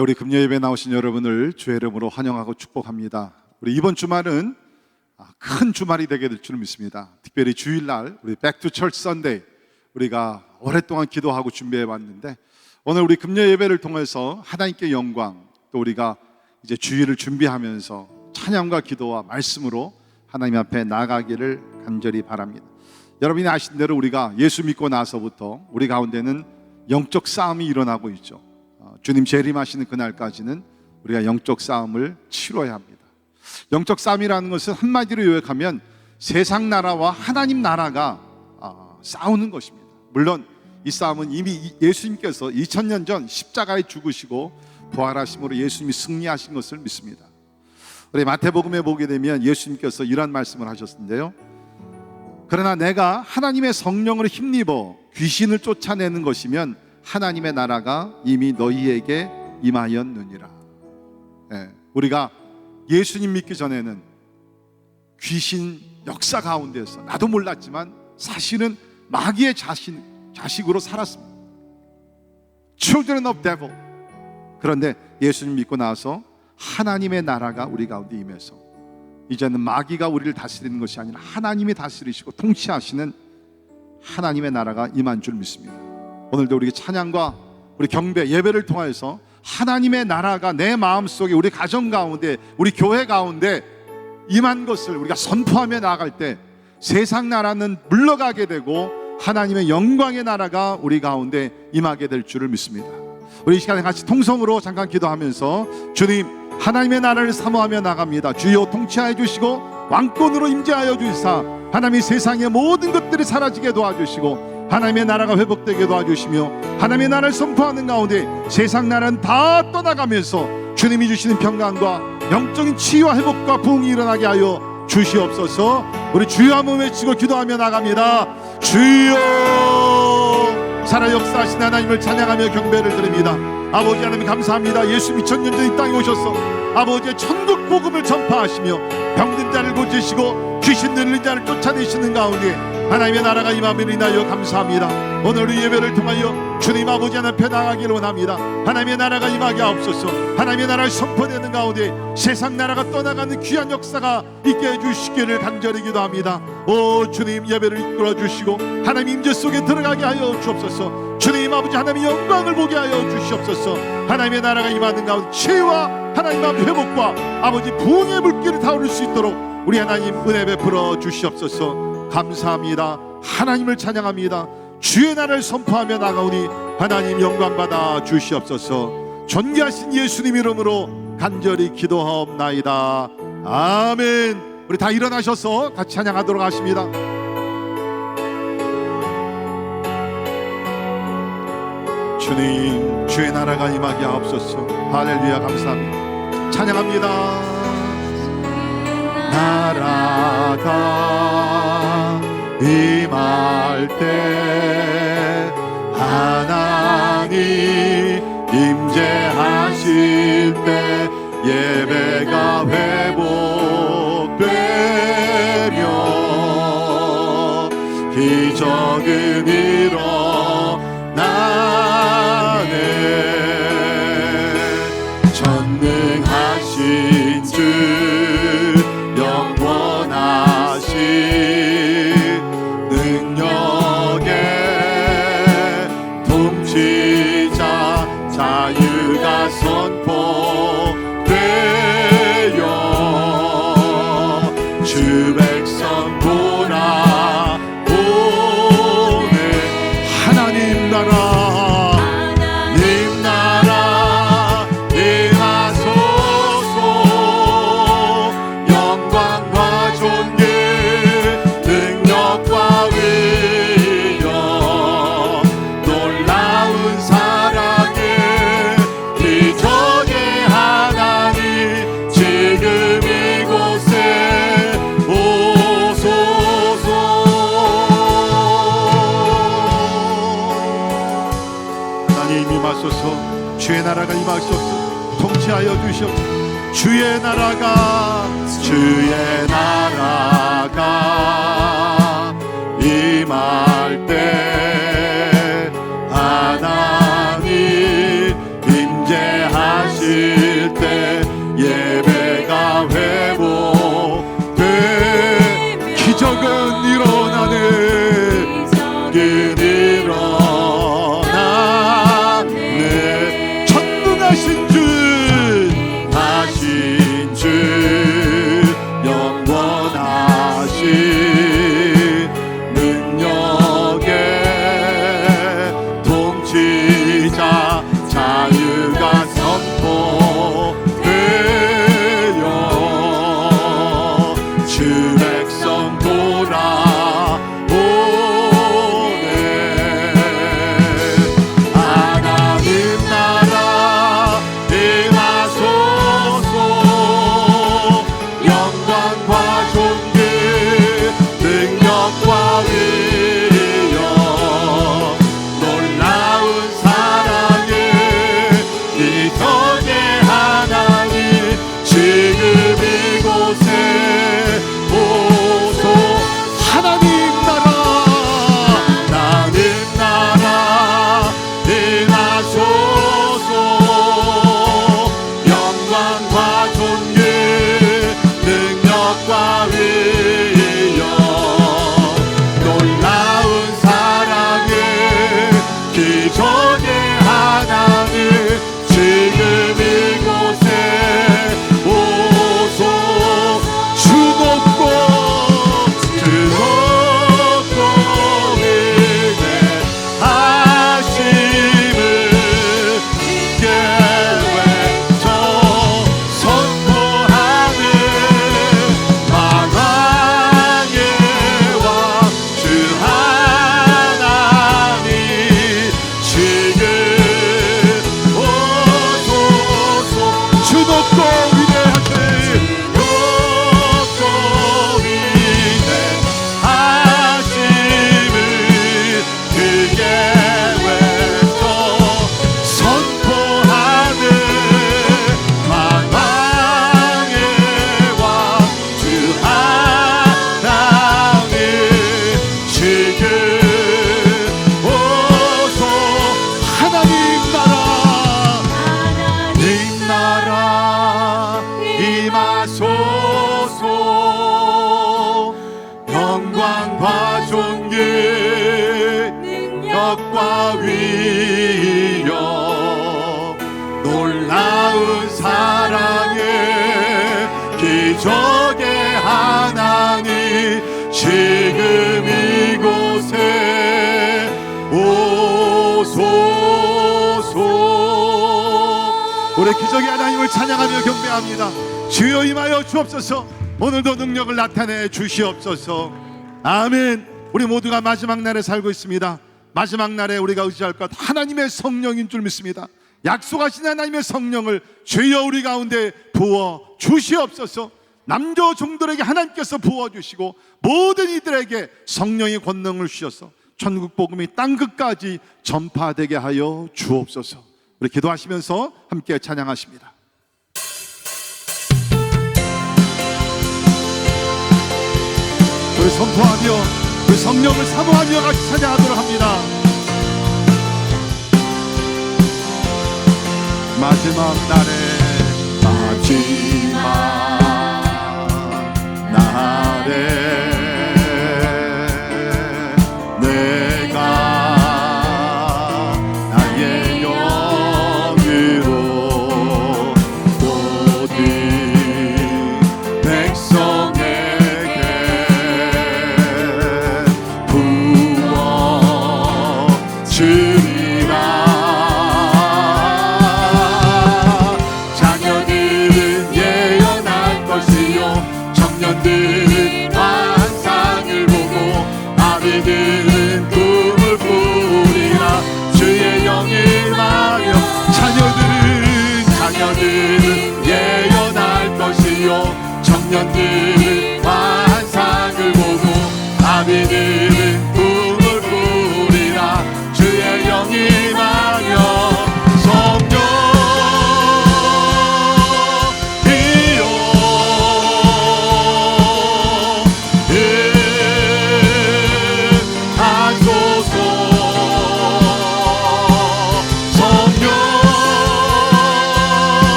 우리 금요 예배 나오신 여러분을 주의 이름으로 환영하고 축복합니다. 우리 이번 주말은 큰 주말이 되게 될 줄 믿습니다. 특별히 주일날 우리 Back to Church Sunday 우리가 오랫동안 기도하고 준비해 왔는데, 오늘 우리 금요 예배를 통해서 하나님께 영광, 또 우리가 이제 주일을 준비하면서 찬양과 기도와 말씀으로 하나님 앞에 나가기를 간절히 바랍니다. 여러분이 아시는 대로 우리가 예수 믿고 나서부터 우리 가운데는 영적 싸움이 일어나고 있죠. 주님 재림하시는 그날까지는 우리가 영적 싸움을 치러야 합니다. 영적 싸움이라는 것은 한마디로 요약하면 세상 나라와 하나님 나라가 싸우는 것입니다. 물론 이 싸움은 이미 예수님께서 2000년 전 십자가에 죽으시고 부활하심으로 예수님이 승리하신 것을 믿습니다. 우리 마태복음에 보게 되면 예수님께서 이런 말씀을 하셨는데요, 그러나 내가 하나님의 성령을 힘입어 귀신을 쫓아내는 것이면 하나님의 나라가 이미 너희에게 임하였느니라. 우리가 예수님 믿기 전에는 귀신 역사 가운데서 나도 몰랐지만 사실은 마귀의 자식으로 살았습니다. Children of devil. 그런데 예수님 믿고 나서 하나님의 나라가 우리 가운데 임해서 이제는 마귀가 우리를 다스리는 것이 아니라 하나님이 다스리시고 통치하시는 하나님의 나라가 임한 줄 믿습니다. 오늘도 우리 찬양과 우리 경배 예배를 통해서 하나님의 나라가 내 마음속에, 우리 가정 가운데, 우리 교회 가운데 임한 것을 우리가 선포하며 나아갈 때 세상 나라는 물러가게 되고 하나님의 영광의 나라가 우리 가운데 임하게 될 줄을 믿습니다. 우리 이 시간에 같이 통성으로 잠깐 기도하면서 주님, 하나님의 나라를 사모하며 나갑니다. 주여 통치하여 주시고 왕권으로 임재하여 주시사 하나님이 세상의 모든 것들이 사라지게 도와주시고 하나님의 나라가 회복되게 도와주시며 하나님의 나라를 선포하는 가운데 세상 나라는 다 떠나가면서 주님이 주시는 평강과 영적인 치유와 회복과 부흥이 일어나게 하여 주시옵소서. 우리 주여 한번 외치고 기도하며 나갑니다. 주여, 살아 역사하신 하나님을 찬양하며 경배를 드립니다. 아버지 하나님 감사합니다. 예수 2000년 전 이 땅에 오셔서 아버지의 천국 복음을 전파하시며 병든 자를 고치시고 귀신 들린 자를 쫓아내시는 가운데 하나님의 나라가 임함을 인하여 감사합니다. 오늘 이 예배를 통하여 주님 아버지 하나님 앞에 나가기를 원합니다. 하나님의 나라가 임하게 하옵소서. 하나님의 나라를 선포되는 가운데 세상 나라가 떠나가는 귀한 역사가 있게 해주시기를 간절히 기도합니다. 오 주님, 예배를 이끌어 주시고 하나님 임재 속에 들어가게 하여 주옵소서. 주님 아버지 하나님의 영광을 보게 하여 주시옵소서. 하나님의 나라가 임하는 가운데 치유와 하나님 앞 회복과 아버지 부흥의 물길을 타오를 수 있도록 우리 하나님 은혜 베풀어 주시옵소서. 감사합니다. 하나님을 찬양합니다. 주의 나라를 선포하며 나가오니 하나님 영광 받아 주시옵소서. 존귀하신 예수님 이름으로 간절히 기도하옵나이다. 아멘. 우리 다 일어나셔서 같이 찬양하도록 하십니다. 주님, 주의 나라가 임하게 하옵소서. 할렐루야, 감사합니다. 찬양합니다. 나라가 임할 때 하나님 임재하실 때 예배가 회복되며 기적은 일어나네. 전능하신 주 자유가 선포되어 주 백성 돌아오네. 하나님 나라 임하소서. 영광과 존귀 능력과 위엄 놀라운 사랑의 기적의 하나님 지금 이곳에 오소서. 하나님 임하소서. 주의 나라가 임하소서. 통치하여 주시옵소서. 주의 나라가 임할 때 하나님 임재하시 자유가 선포되어 주 백성 돌아오네. 하나님 나라 임하소서. 영광과 존귀 능력과 위엄 놀라운 사랑의 기적의 하나님 지금 이곳에 오소. 하나님 나라 임하소서. 영광과 존귀 능력과 위엄 놀라운 사랑의 기적의 하나님 지금 이곳에 오소. 주 높고 인내하심을 계획서 선포하는 만왕의 왕 주 하나님 지금 오소서. 주 높고 위대하신 하심을 그게 외쳐 선포하는 만왕의 왕 주 하나님 지금 오소. 하나님 나라 임하소서. 영광과 존귀 능력과 위엄 놀라운 사랑의 기적의 하나님 지금 이곳에 오소서. 우리 기적의 하나님을 찬양하며 경배합니다. 주여 임하여 주옵소서. 오늘도 능력을 나타내 주시옵소서. 아멘. 우리 모두가 마지막 날에 살고 있습니다. 마지막 날에 우리가 의지할 것 하나님의 성령인 줄 믿습니다. 약속하신 하나님의 성령을 주여 우리 가운데 부어 주시옵소서. 남녀 종들에게 하나님께서 부어주시고 모든 이들에게 성령의 권능을 주셔서 천국 복음이 땅끝까지 전파되게 하여 주옵소서. 우리 기도하시면서 함께 찬양하십니다. 우리 선포하며 우리 성령을 사모하며 같이 찬양하도록 합니다. 마지막 날에 내가 나의 영으로 모든 백성에게 부어 주리라. 자녀들은 예언할 것이요 청년들은 환상을 보고 아비들은 꿈을 꾸리라. 주의 영이 임하여 자녀들은 예언할 것이요 청년들은 환상을 보고 아비들은 꿈을 꾸리라. 주의 영이 임하여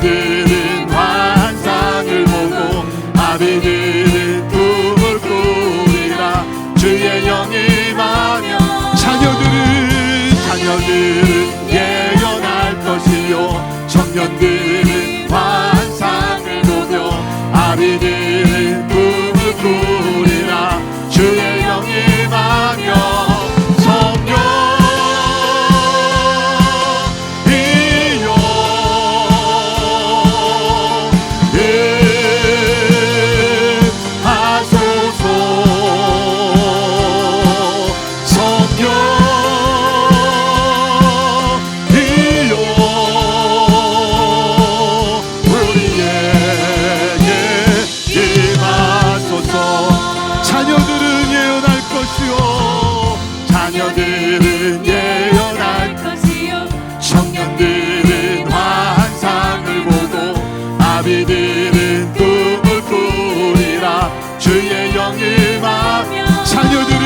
청년들은 환상을 보고 아비들은 꿈을 꾸리라. 주의 영이 임하며 자녀들은 예언할 것이요 청년들은 환상을 보며 아비들은 꿈을 꾸리라. 주의 영이 임하며 자녀들은 예언할 것이요 청년들은 환상을 보고 아비들은 꿈을 꾸리라. 주의 영이 임하며 자녀들은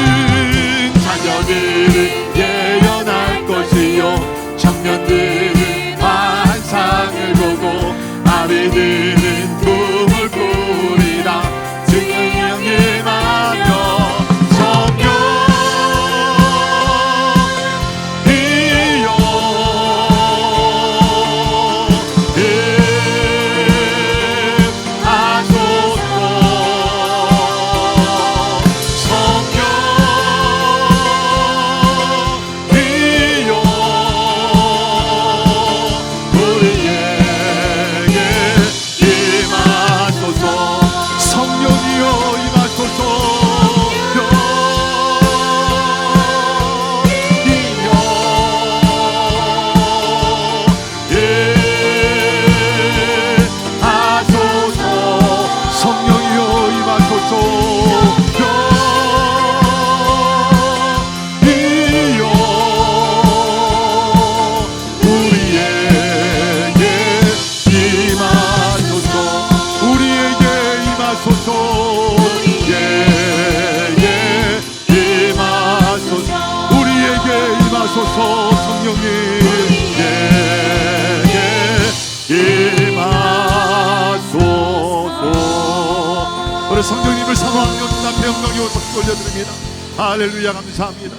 예언할 것이요 청년들은 환상을 보고 아비들은 꿈을 꾸리라. 주의 영이 임하며 우리 성령님을 사모하며 앞에 영광이 올려드립니다. 할렐루야. 감사합니다.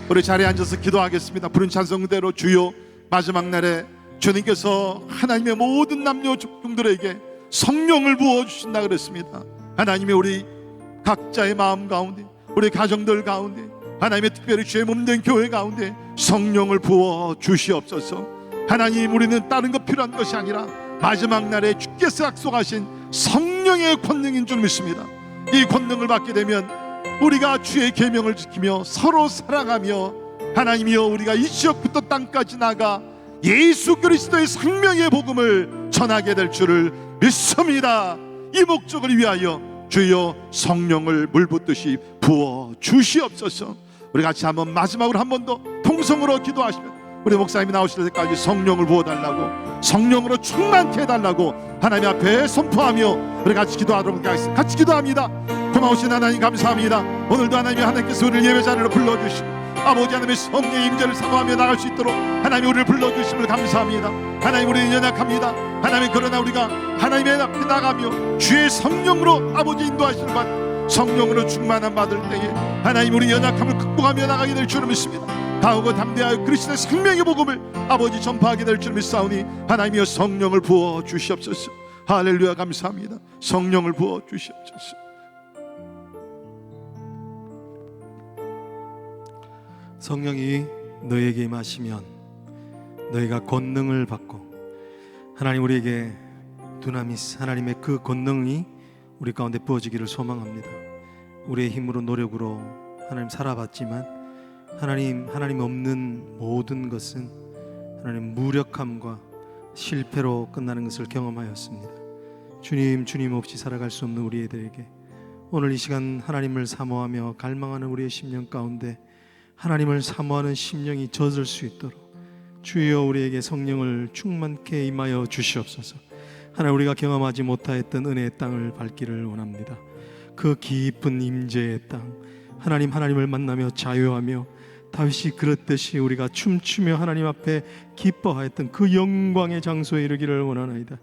우리 자리에 앉아서 기도하겠습니다. 부른 찬송대로 주여 마지막 날에 주님께서 하나님의 모든 남녀 종들에게 성령을 부어주신다 그랬습니다. 하나님이 우리 각자의 마음 가운데 우리 가정들 가운데 하나님의 특별히 주의 몸된 교회 가운데 성령을 부어 주시옵소서. 하나님 우리는 다른 것 필요한 것이 아니라 마지막 날에 주께서 약속하신 성령의 권능인 줄 믿습니다. 이 권능을 받게 되면 우리가 주의 계명을 지키며 서로 사랑하며 하나님이여 우리가 이 지역부터 땅까지 나가 예수 그리스도의 생명의 복음을 전하게 될 줄을 믿습니다. 이 목적을 위하여 주여 성령을 물붓듯이 부어 주시옵소서. 우리 같이 한번 마지막으로 한 번 더 통성으로 기도하시면 우리 목사님이 나오실 때까지 성령을 부어달라고 성령으로 충만케 해달라고 하나님 앞에 선포하며 우리 같이 기도하도록 하겠습니다. 같이 기도합니다. 고마우신 하나님 감사합니다. 오늘도 하나님께서 우리를 예배 자리로 불러주시고 아버지 하나님의 성령의 임재를 사모하며 나갈 수 있도록 하나님이 우리를 불러주심을 감사합니다. 하나님 우리는 연약합니다. 하나님 그러나 우리가 하나님의 앞에 나가며 주의 성령으로 아버지 인도하시는 것 성령으로 충만함 받을 때에 하나님 우리 연약함을 극복하며 나가게 될 줄을 믿습니다. 가오고 담대하여 그리스도의 생명의 복음을 아버지 전파하게 될 줄 믿사오니 하나님이여 성령을 부어 주시옵소서. 할렐루야. 감사합니다. 성령을 부어 주시옵소서. 성령이 너에게 임하시면 너희가 권능을 받고 하나님 우리에게 두나미스 하나님의 그 권능이 우리 가운데 부어지기를 소망합니다. 우리의 힘으로 노력으로 하나님 살아봤지만 하나님 없는 모든 것은 하나님 무력함과 실패로 끝나는 것을 경험하였습니다. 주님 없이 살아갈 수 없는 우리들에게 오늘 이 시간 하나님을 사모하며 갈망하는 우리의 심령 가운데 하나님을 사모하는 심령이 젖을 수 있도록 주여 우리에게 성령을 충만케 임하여 주시옵소서. 하나님 우리가 경험하지 못하였던 은혜의 땅을 밟기를 원합니다. 그 깊은 임재의 땅 하나님을 만나며 자유하며 다윗이 그렇듯이 우리가 춤추며 하나님 앞에 기뻐하였던 그 영광의 장소에 이르기를 원하나이다.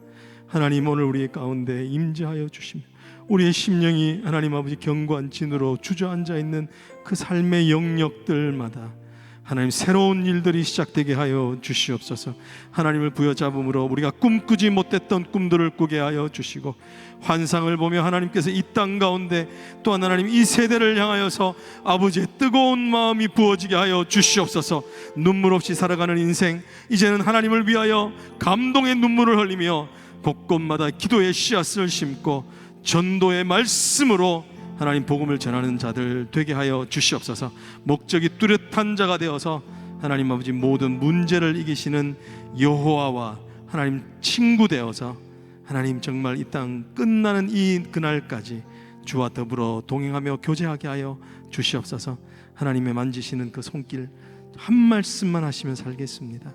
하나님, 오늘 우리 가운데 임재하여 주시며 우리의 심령이 하나님 아버지 견고한 진으로 주저앉아 있는 그 삶의 영역들마다 하나님 새로운 일들이 시작되게 하여 주시옵소서. 하나님을 부여잡음으로 우리가 꿈꾸지 못했던 꿈들을 꾸게 하여 주시고, 환상을 보며 하나님께서 이 땅 가운데 또한 하나님 이 세대를 향하여서 아버지의 뜨거운 마음이 부어지게 하여 주시옵소서. 눈물 없이 살아가는 인생, 이제는 하나님을 위하여 감동의 눈물을 흘리며 곳곳마다 기도의 씨앗을 심고 전도의 말씀으로 하나님 복음을 전하는 자들 되게 하여 주시옵소서. 목적이 뚜렷한 자가 되어서 하나님 아버지 모든 문제를 이기시는 여호와와 하나님 친구 되어서 하나님 정말 이 땅 끝나는 이 그날까지 주와 더불어 동행하며 교제하게 하여 주시옵소서. 하나님의 만지시는 그 손길 한 말씀만 하시면 살겠습니다.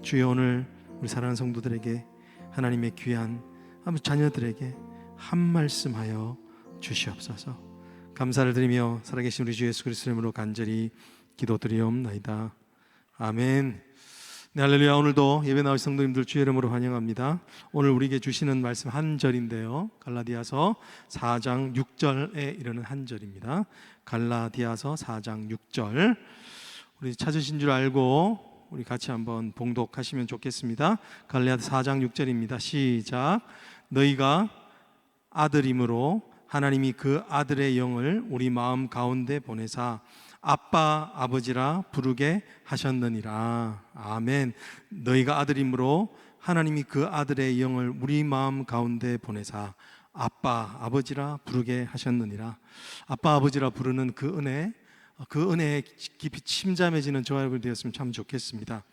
주여, 오늘 우리 사랑하는 성도들에게, 하나님의 귀한 자녀들에게 한 말씀하여 주시옵소서. 감사를 드리며 살아계신 우리 주 예수 그리스도의 이름으로 간절히 기도드리옵나이다. 아멘. 네, 할렐루야. 오늘도 예배 나오신 성도님들 주의 이름으로 환영합니다. 오늘 우리에게 주시는 말씀 한 절인데요, 갈라디아서 4장 6절에 이르는 한 절입니다. 갈라디아서 4장 6절, 우리 찾으신 줄 알고 우리 같이 한번 봉독하시면 좋겠습니다. 갈라디아서 4장 6절입니다. 시작. 너희가 아들임으로 하나님이 그 아들의 영을 우리 마음 가운데 보내사 아빠 아버지라 부르게 하셨느니라. 아멘. 너희가 아들임으로 하나님이 그 아들의 영을 우리 마음 가운데 보내사 아빠 아버지라 부르게 하셨느니라. 아빠 아버지라 부르는 그 은혜에 깊이 침잠해지는 저와 여러분이 되었으면 참 좋겠습니다.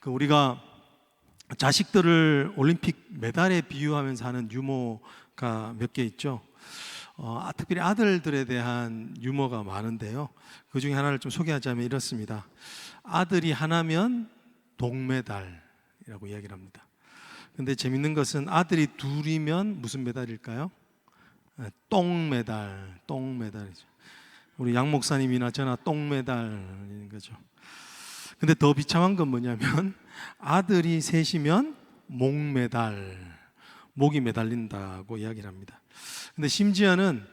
우리가 자식들을 올림픽 메달에 비유하면서 하는 유머가 몇 개 있죠. 특별히 아들들에 대한 유머가 많은데요, 그 중에 하나를 좀 소개하자면 이렇습니다. 아들이 하나면 동메달이라고 이야기를 합니다. 근데 재밌는 것은 아들이 둘이면 무슨 메달일까요? 똥메달이죠. 우리 양 목사님이나 저나 똥메달인 거죠. 근데 더 비참한 건 뭐냐면 아들이 셋이면 목이 매달린다고 이야기를 합니다. 근데 심지어는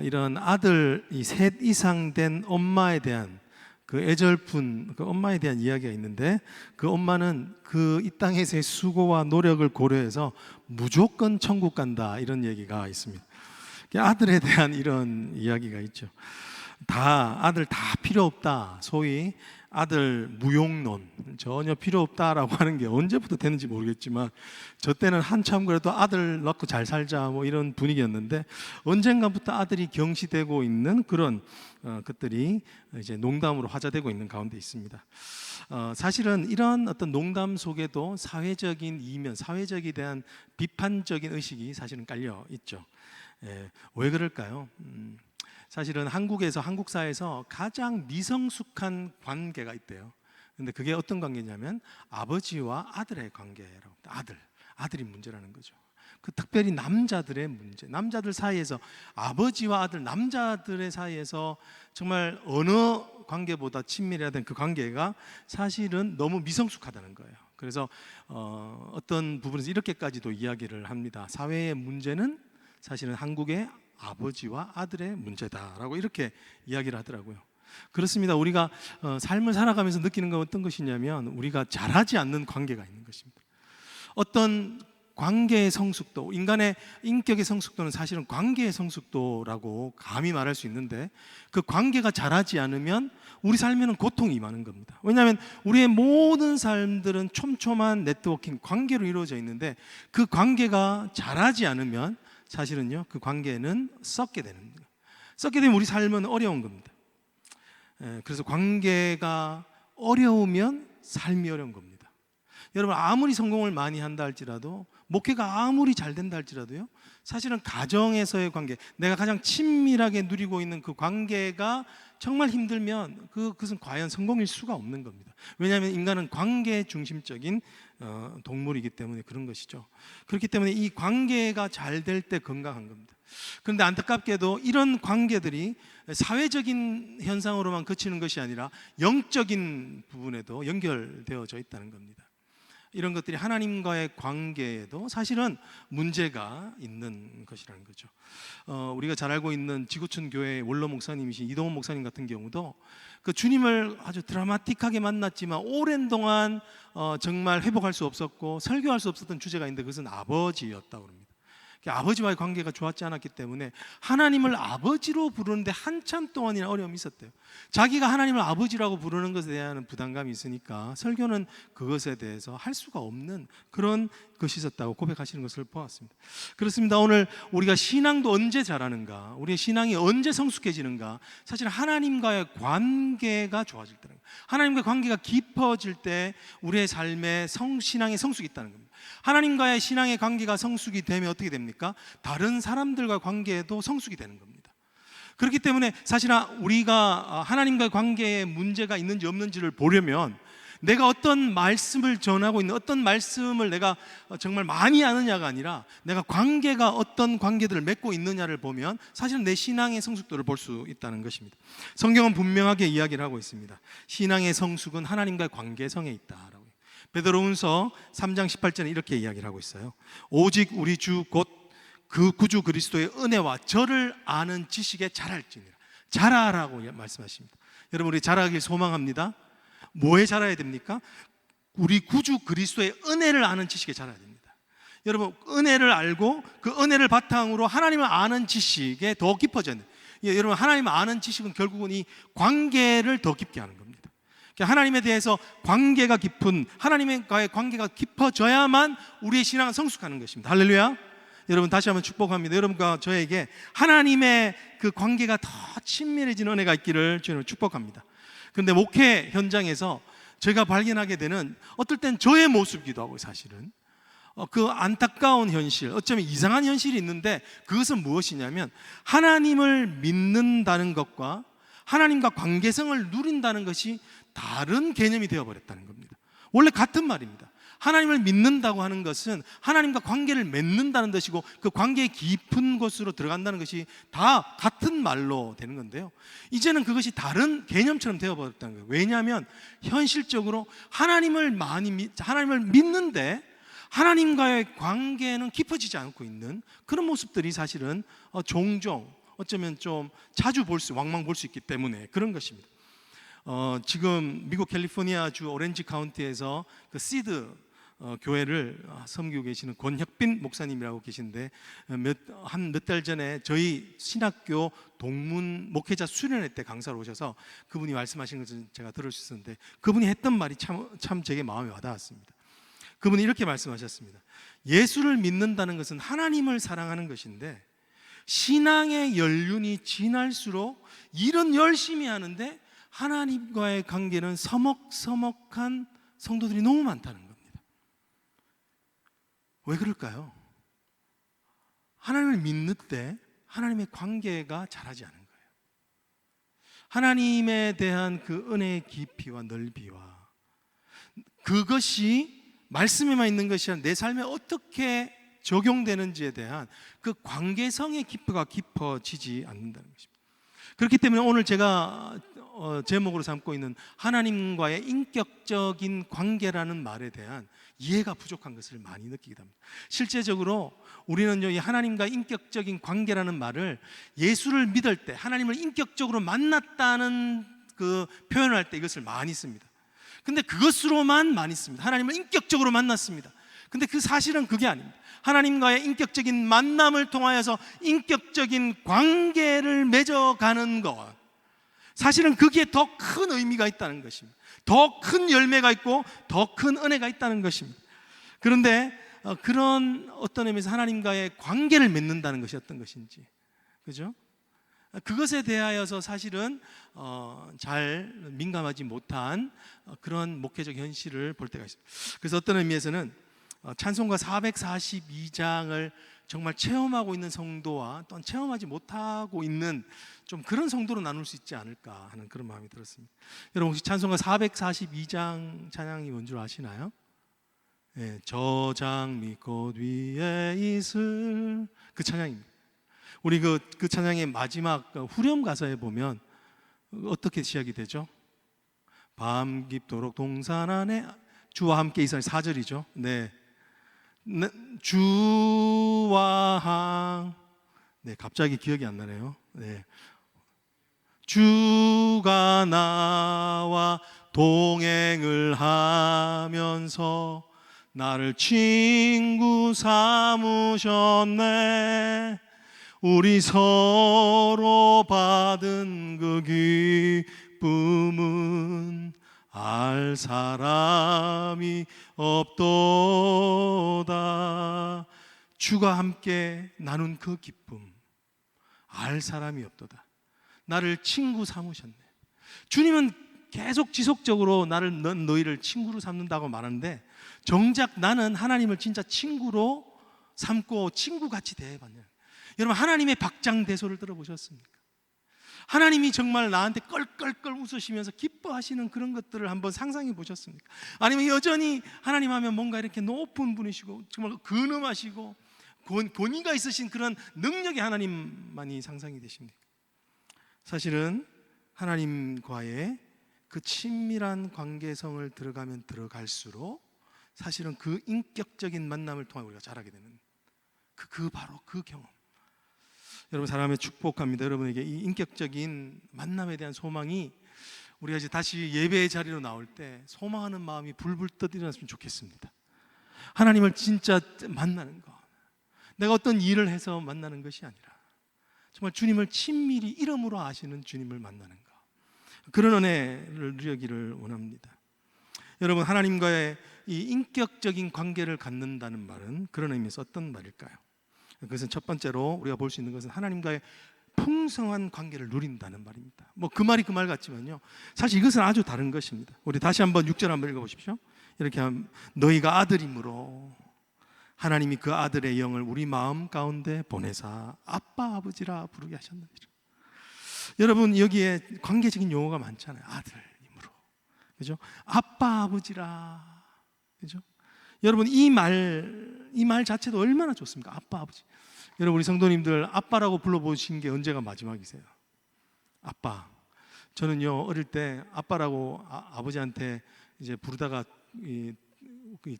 이런 아들이 셋 이상 된 엄마에 대한 그 애절픈 그 엄마에 대한 이야기가 있는데, 그 엄마는 그 이 땅에서의 수고와 노력을 고려해서 무조건 천국 간다, 이런 얘기가 있습니다. 아들에 대한 이런 이야기가 있죠. 아들 다 필요 없다, 소위 아들 무용론, 전혀 필요 없다라고 하는 게 언제부터 됐는지 모르겠지만 저 때는 한참 그래도 아들 낳고 잘 살자 뭐 이런 분위기였는데, 언젠가부터 아들이 경시되고 있는 그런 것들이 이제 농담으로 화제되고 있는 가운데 있습니다. 사실은 이런 어떤 농담 속에도 사회적인 이면, 사회적에 대한 비판적인 의식이 사실은 깔려 있죠. 왜 그럴까요? 사실은 한국 사회에서 가장 미성숙한 관계가 있대요. 근데 그게 어떤 관계냐면 아버지와 아들의 관계라고 합니다. 아들이 문제라는 거죠. 그 특별히 남자들의 문제, 남자들 사이에서 아버지와 아들, 남자들의 사이에서 정말 어느 관계보다 친밀해야 되는 그 관계가 사실은 너무 미성숙하다는 거예요. 그래서 어떤 부분에서 이렇게까지도 이야기를 합니다. 사회의 문제는 사실은 한국의 아버지와 아들의 문제다라고 이렇게 이야기를 하더라고요. 그렇습니다. 우리가 삶을 살아가면서 느끼는 건 어떤 것이냐면 우리가 잘하지 않는 관계가 있는 것입니다. 어떤 관계의 성숙도, 인간의 인격의 성숙도는 사실은 관계의 성숙도라고 감히 말할 수 있는데, 그 관계가 잘하지 않으면 우리 삶에는 고통이 임하는 겁니다. 왜냐하면 우리의 모든 삶들은 촘촘한 네트워킹, 관계로 이루어져 있는데 그 관계가 잘하지 않으면 사실은요, 그 관계는 썩게 되는 거예요. 썩게 되면 우리 삶은 어려운 겁니다. 그래서 관계가 어려우면 삶이 어려운 겁니다. 여러분 아무리 성공을 많이 한다 할지라도, 목회가 아무리 잘 된다 할지라도요, 사실은 가정에서의 관계, 내가 가장 친밀하게 누리고 있는 그 관계가 정말 힘들면 그것은 과연 성공일 수가 없는 겁니다. 왜냐하면 인간은 관계 중심적인 동물이기 때문에 그런 것이죠. 그렇기 때문에 이 관계가 잘 될 때 건강한 겁니다. 그런데 안타깝게도 이런 관계들이 사회적인 현상으로만 그치는 것이 아니라 영적인 부분에도 연결되어져 있다는 겁니다. 이런 것들이 하나님과의 관계에도 사실은 문제가 있는 것이라는 거죠. 우리가 잘 알고 있는 지구촌 교회의 원로 목사님이신 이동훈 목사님 같은 경우도 그 주님을 아주 드라마틱하게 만났지만 오랜 동안 정말 회복할 수 없었고 설교할 수 없었던 주제가 있는데, 그것은 아버지였다고 합니다. 아버지와의 관계가 좋았지 않았기 때문에 하나님을 아버지로 부르는데 한참 동안이나 어려움이 있었대요. 자기가 하나님을 아버지라고 부르는 것에 대한 부담감이 있으니까 설교는 그것에 대해서 할 수가 없는 그런 것이 있었다고 고백하시는 것을 보았습니다. 그렇습니다. 오늘 우리가 신앙도 언제 잘하는가, 우리의 신앙이 언제 성숙해지는가, 사실 하나님과의 관계가 좋아질 때는, 하나님과의 관계가 깊어질 때 우리의 삶에 신앙의 성숙이 있다는 겁니다. 하나님과의 신앙의 관계가 성숙이 되면 어떻게 됩니까? 다른 사람들과 관계에도 성숙이 되는 겁니다. 그렇기 때문에 사실 우리가 하나님과의 관계에 문제가 있는지 없는지를 보려면 내가 어떤 말씀을 전하고 있는, 어떤 말씀을 내가 정말 많이 아느냐가 아니라 내가 관계가 어떤 관계들을 맺고 있느냐를 보면 사실은 내 신앙의 성숙도를 볼 수 있다는 것입니다. 성경은 분명하게 이야기를 하고 있습니다. 신앙의 성숙은 하나님과의 관계성에 있다라고. 베드로훈서 3장 18절에 이렇게 이야기를 하고 있어요. 오직 우리 주 곧 그 구주 그리스도의 은혜와 저를 아는 지식에 자랄지니라. 자라라고 말씀하십니다. 여러분, 우리 자라길 소망합니다. 뭐에 자라야 됩니까? 우리 구주 그리스도의 은혜를 아는 지식에 자라야 됩니다. 여러분, 은혜를 알고 그 은혜를 바탕으로 하나님을 아는 지식에 더 깊어져야 돼요. 여러분, 하나님을 아는 지식은 결국은 이 관계를 더 깊게 하는 겁니다. 하나님에 대해서 관계가 깊은, 하나님과의 관계가 깊어져야만 우리의 신앙은 성숙하는 것입니다. 할렐루야. 여러분, 다시 한번 축복합니다. 여러분과 저에게 하나님의 그 관계가 더 친밀해진 은혜가 있기를 주님을 축복합니다. 그런데 목회 현장에서 제가 발견하게 되는, 어떨 땐 저의 모습이기도 하고, 사실은 그 안타까운 현실, 어쩌면 이상한 현실이 있는데, 그것은 무엇이냐면 하나님을 믿는다는 것과 하나님과 관계성을 누린다는 것이 다른 개념이 되어버렸다는 겁니다. 원래 같은 말입니다. 하나님을 믿는다고 하는 것은 하나님과 관계를 맺는다는 뜻이고, 그 관계의 깊은 곳으로 들어간다는 것이 다 같은 말로 되는 건데요, 이제는 그것이 다른 개념처럼 되어버렸다는 거예요. 왜냐하면 현실적으로 하나님을 믿는데 하나님과의 관계는 깊어지지 않고 있는 그런 모습들이 사실은 종종, 어쩌면 좀 자주 왕왕 볼 수 있기 때문에 그런 것입니다. 지금 미국 캘리포니아주 오렌지 카운티에서 그 시드 교회를 섬기고 계시는 권혁빈 목사님이라고 계신데, 몇 달 전에 저희 신학교 동문 목회자 수련회 때 강사로 오셔서 그분이 말씀하신 것을 제가 들을 수 있었는데, 그분이 했던 말이 참 제게 마음에 와닿았습니다. 그분이 이렇게 말씀하셨습니다. 예수를 믿는다는 것은 하나님을 사랑하는 것인데, 신앙의 연륜이 지날수록 일은 열심히 하는데 하나님과의 관계는 서먹서먹한 성도들이 너무 많다는 겁니다. 왜 그럴까요? 하나님을 믿는 때 하나님의 관계가 자라지 않은 거예요. 하나님에 대한 그 은혜의 깊이와 넓이와 그것이 말씀에만 있는 것이 아니라 내 삶에 어떻게 적용되는지에 대한 그 관계성의 깊이가 깊어지지 않는다는 것입니다. 그렇기 때문에 오늘 제가 제목으로 삼고 있는 하나님과의 인격적인 관계라는 말에 대한 이해가 부족한 것을 많이 느끼게 됩니다. 실제적으로 우리는 이 하나님과 인격적인 관계라는 말을 예수를 믿을 때, 하나님을 인격적으로 만났다는 그 표현을 할 때 이것을 많이 씁니다. 근데 그것으로만 많이 씁니다. 하나님을 인격적으로 만났습니다. 근데 그 사실은 그게 아닙니다. 하나님과의 인격적인 만남을 통하여서 인격적인 관계를 맺어가는 것, 사실은 그게 더 큰 의미가 있다는 것입니다. 더 큰 열매가 있고 더 큰 은혜가 있다는 것입니다. 그런데 그런 어떤 의미에서 하나님과의 관계를 맺는다는 것이 어떤 것인지, 그죠? 그것에 대하여서 사실은 잘 민감하지 못한 그런 목회적 현실을 볼 때가 있습니다. 그래서 어떤 의미에서는 찬송가 442장을 정말 체험하고 있는 성도와 또 체험하지 못하고 있는 좀 그런 성도로 나눌 수 있지 않을까 하는 그런 마음이 들었습니다. 여러분 혹시 찬송가 442장 찬양이 뭔 줄 아시나요? 네, 저장 꽃 위에 있을 그 찬양입니다. 우리 그 찬양의 마지막 후렴 가사에 보면 어떻게 시작이 되죠? 밤 깊도록 동산 안에 주와 함께 있으라 4절이죠. 네. 주와 네, 갑자기 기억이 안 나네요. 네. 주가 나와 동행을 하면서 나를 친구 삼으셨네. 우리 서로 받은 그 기쁨은 알 사람이 없도다. 주가 함께 나눈 그 기쁨 알 사람이 없도다. 나를 친구 삼으셨네. 주님은 계속 지속적으로 너희를 친구로 삼는다고 말하는데 정작 나는 하나님을 진짜 친구로 삼고 친구같이 대해봤냐. 여러분 하나님의 박장대소를 들어보셨습니까? 하나님이 정말 나한테 껄껄껄 웃으시면서 기뻐하시는 그런 것들을 한번 상상해 보셨습니까? 아니면 여전히 하나님 하면 뭔가 이렇게 높은 분이시고 정말 근엄하시고 권위가 있으신 그런 능력의 하나님만이 상상이 되십니까? 사실은 하나님과의 그 친밀한 관계성을 들어가면 들어갈수록 사실은 그 인격적인 만남을 통해 우리가 자라게 되는 바로 그 경험. 여러분 사랑하며 축복합니다. 여러분에게 이 인격적인 만남에 대한 소망이 우리가 이제 다시 예배의 자리로 나올 때 소망하는 마음이 불불 떠일어났으면 좋겠습니다. 하나님을 진짜 만나는 것, 내가 어떤 일을 해서 만나는 것이 아니라 정말 주님을 친밀히 이름으로 아시는 주님을 만나는 것, 그런 은혜를 누리기를 원합니다. 여러분 하나님과의 이 인격적인 관계를 갖는다는 말은 그런 의미에서 어떤 말일까요? 그것은 첫 번째로 우리가 볼 수 있는 것은 하나님과의 풍성한 관계를 누린다는 말입니다. 뭐 그 말이 그 말 같지만요, 사실 이것은 아주 다른 것입니다. 우리 다시 한번 6절 한번 읽어보십시오. 이렇게 하면 너희가 아들이므로 하나님이 그 아들의 영을 우리 마음 가운데 보내사 아빠 아버지라 부르게 하셨느니라. 여러분 여기에 관계적인 용어가 많잖아요. 아들이므로, 그죠? 아빠 아버지라, 그죠? 여러분 이 말 자체도 얼마나 좋습니까? 아빠 아버지. 여러분 우리 성도님들 아빠라고 불러보신 게 언제가 마지막이세요? 아빠. 저는요 어릴 때 아빠라고 아버지한테 이제 부르다가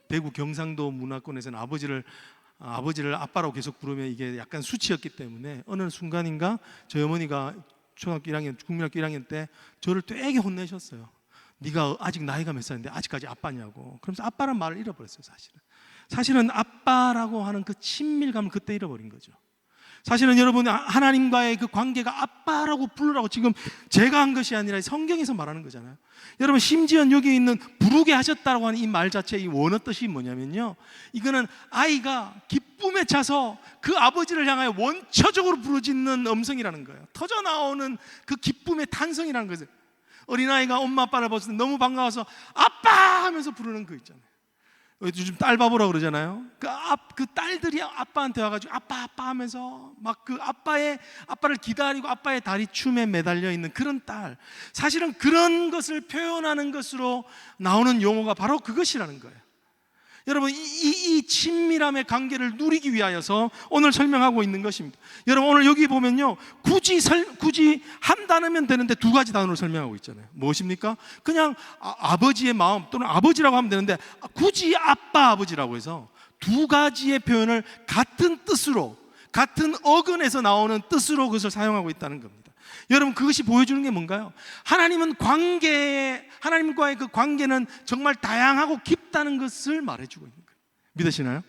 대구 경상도 문화권에서는 아버지를 아빠라고 계속 부르면 이게 약간 수치였기 때문에 어느 순간인가 저희 어머니가 초등학교 1학년, 국민학교 1학년 때 저를 되게 혼내셨어요. 네가 아직 나이가 몇 살인데 아직까지 아빠냐고. 그러면서 아빠란 말을 잃어버렸어요. 사실은 아빠라고 하는 그 친밀감을 그때 잃어버린 거죠. 사실은 여러분 하나님과의 그 관계가 아빠라고 부르라고 지금 제가 한 것이 아니라 성경에서 말하는 거잖아요. 여러분 심지어 여기 있는 부르게 하셨다고 하는 이 말 자체의 이 원어 뜻이 뭐냐면요, 이거는 아이가 기쁨에 차서 그 아버지를 향하여 원초적으로 부르짖는 음성이라는 거예요. 터져 나오는 그 기쁨의 탄성이라는 거죠. 어린아이가 엄마 아빠를 봤을 때 너무 반가워서 아빠 하면서 부르는 거 있잖아요. 요즘 딸 바보라고 그러잖아요. 그 딸들이 아빠한테 와가지고 아빠 하면서 막 그 아빠를 기다리고 아빠의 다리 춤에 매달려 있는 그런 딸. 사실은 그런 것을 표현하는 것으로 나오는 용어가 바로 그것이라는 거예요. 여러분 이 친밀함의 관계를 누리기 위하여서 오늘 설명하고 있는 것입니다. 여러분 오늘 여기 보면요, 굳이 한 단어면 되는데 두 가지 단어로 설명하고 있잖아요. 무엇입니까? 그냥 아버지의 마음 또는 아버지라고 하면 되는데 굳이 아빠 아버지라고 해서 두 가지의 표현을 같은 뜻으로, 같은 어근에서 나오는 뜻으로 그것을 사용하고 있다는 겁니다. 여러분 그것이 보여주는 게 뭔가요? 하나님과의 그 관계는 정말 다양하고 깊다는 것을 말해주고 있는 거예요. 믿으시나요?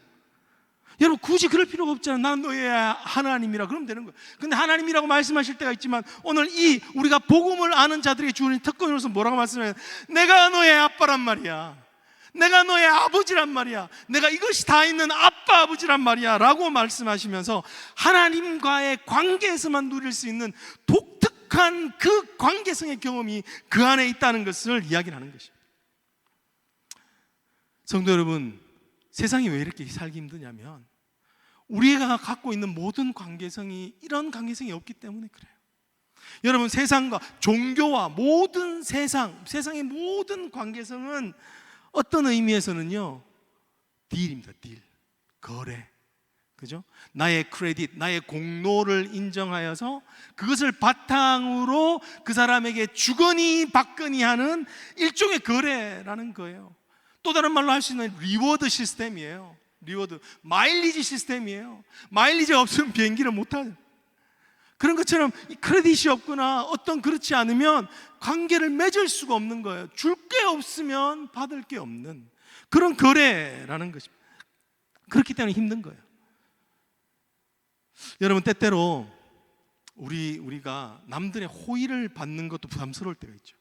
여러분 굳이 그럴 필요가 없잖아요. 난 너의 하나님이라 그러면 되는 거예요. 근데 하나님이라고 말씀하실 때가 있지만 오늘 우리가 복음을 아는 자들에게 주는 특권으로서 뭐라고 말씀해요? 내가 너의 아빠란 말이야. 내가 너의 아버지란 말이야. 내가 이것이 다 있는 아빠 아버지란 말이야 라고 말씀하시면서 하나님과의 관계에서만 누릴 수 있는 독특한 그 관계성의 경험이 그 안에 있다는 것을 이야기하는 것입니다. 성도 여러분, 세상이 왜 이렇게 살기 힘드냐면 우리가 갖고 있는 모든 관계성이 이런 관계성이 없기 때문에 그래요. 여러분, 세상과 종교와 모든 세상의 모든 관계성은 어떤 의미에서는요, 딜입니다. 딜, 거래, 그죠? 나의 크레딧, 나의 공로를 인정하여서 그것을 바탕으로 그 사람에게 주거니 받거니 하는 일종의 거래라는 거예요. 또 다른 말로 할 수 있는 리워드 시스템이에요. 리워드, 마일리지 시스템이에요. 마일리지가 없으면 비행기를 못 타요. 그런 것처럼 크레딧이 없거나 어떤 그렇지 않으면 관계를 맺을 수가 없는 거예요. 줄 게 없으면 받을 게 없는 그런 거래라는 것입니다. 그렇기 때문에 힘든 거예요. 여러분, 때때로 우리가 남들의 호의를 받는 것도 부담스러울 때가 있죠.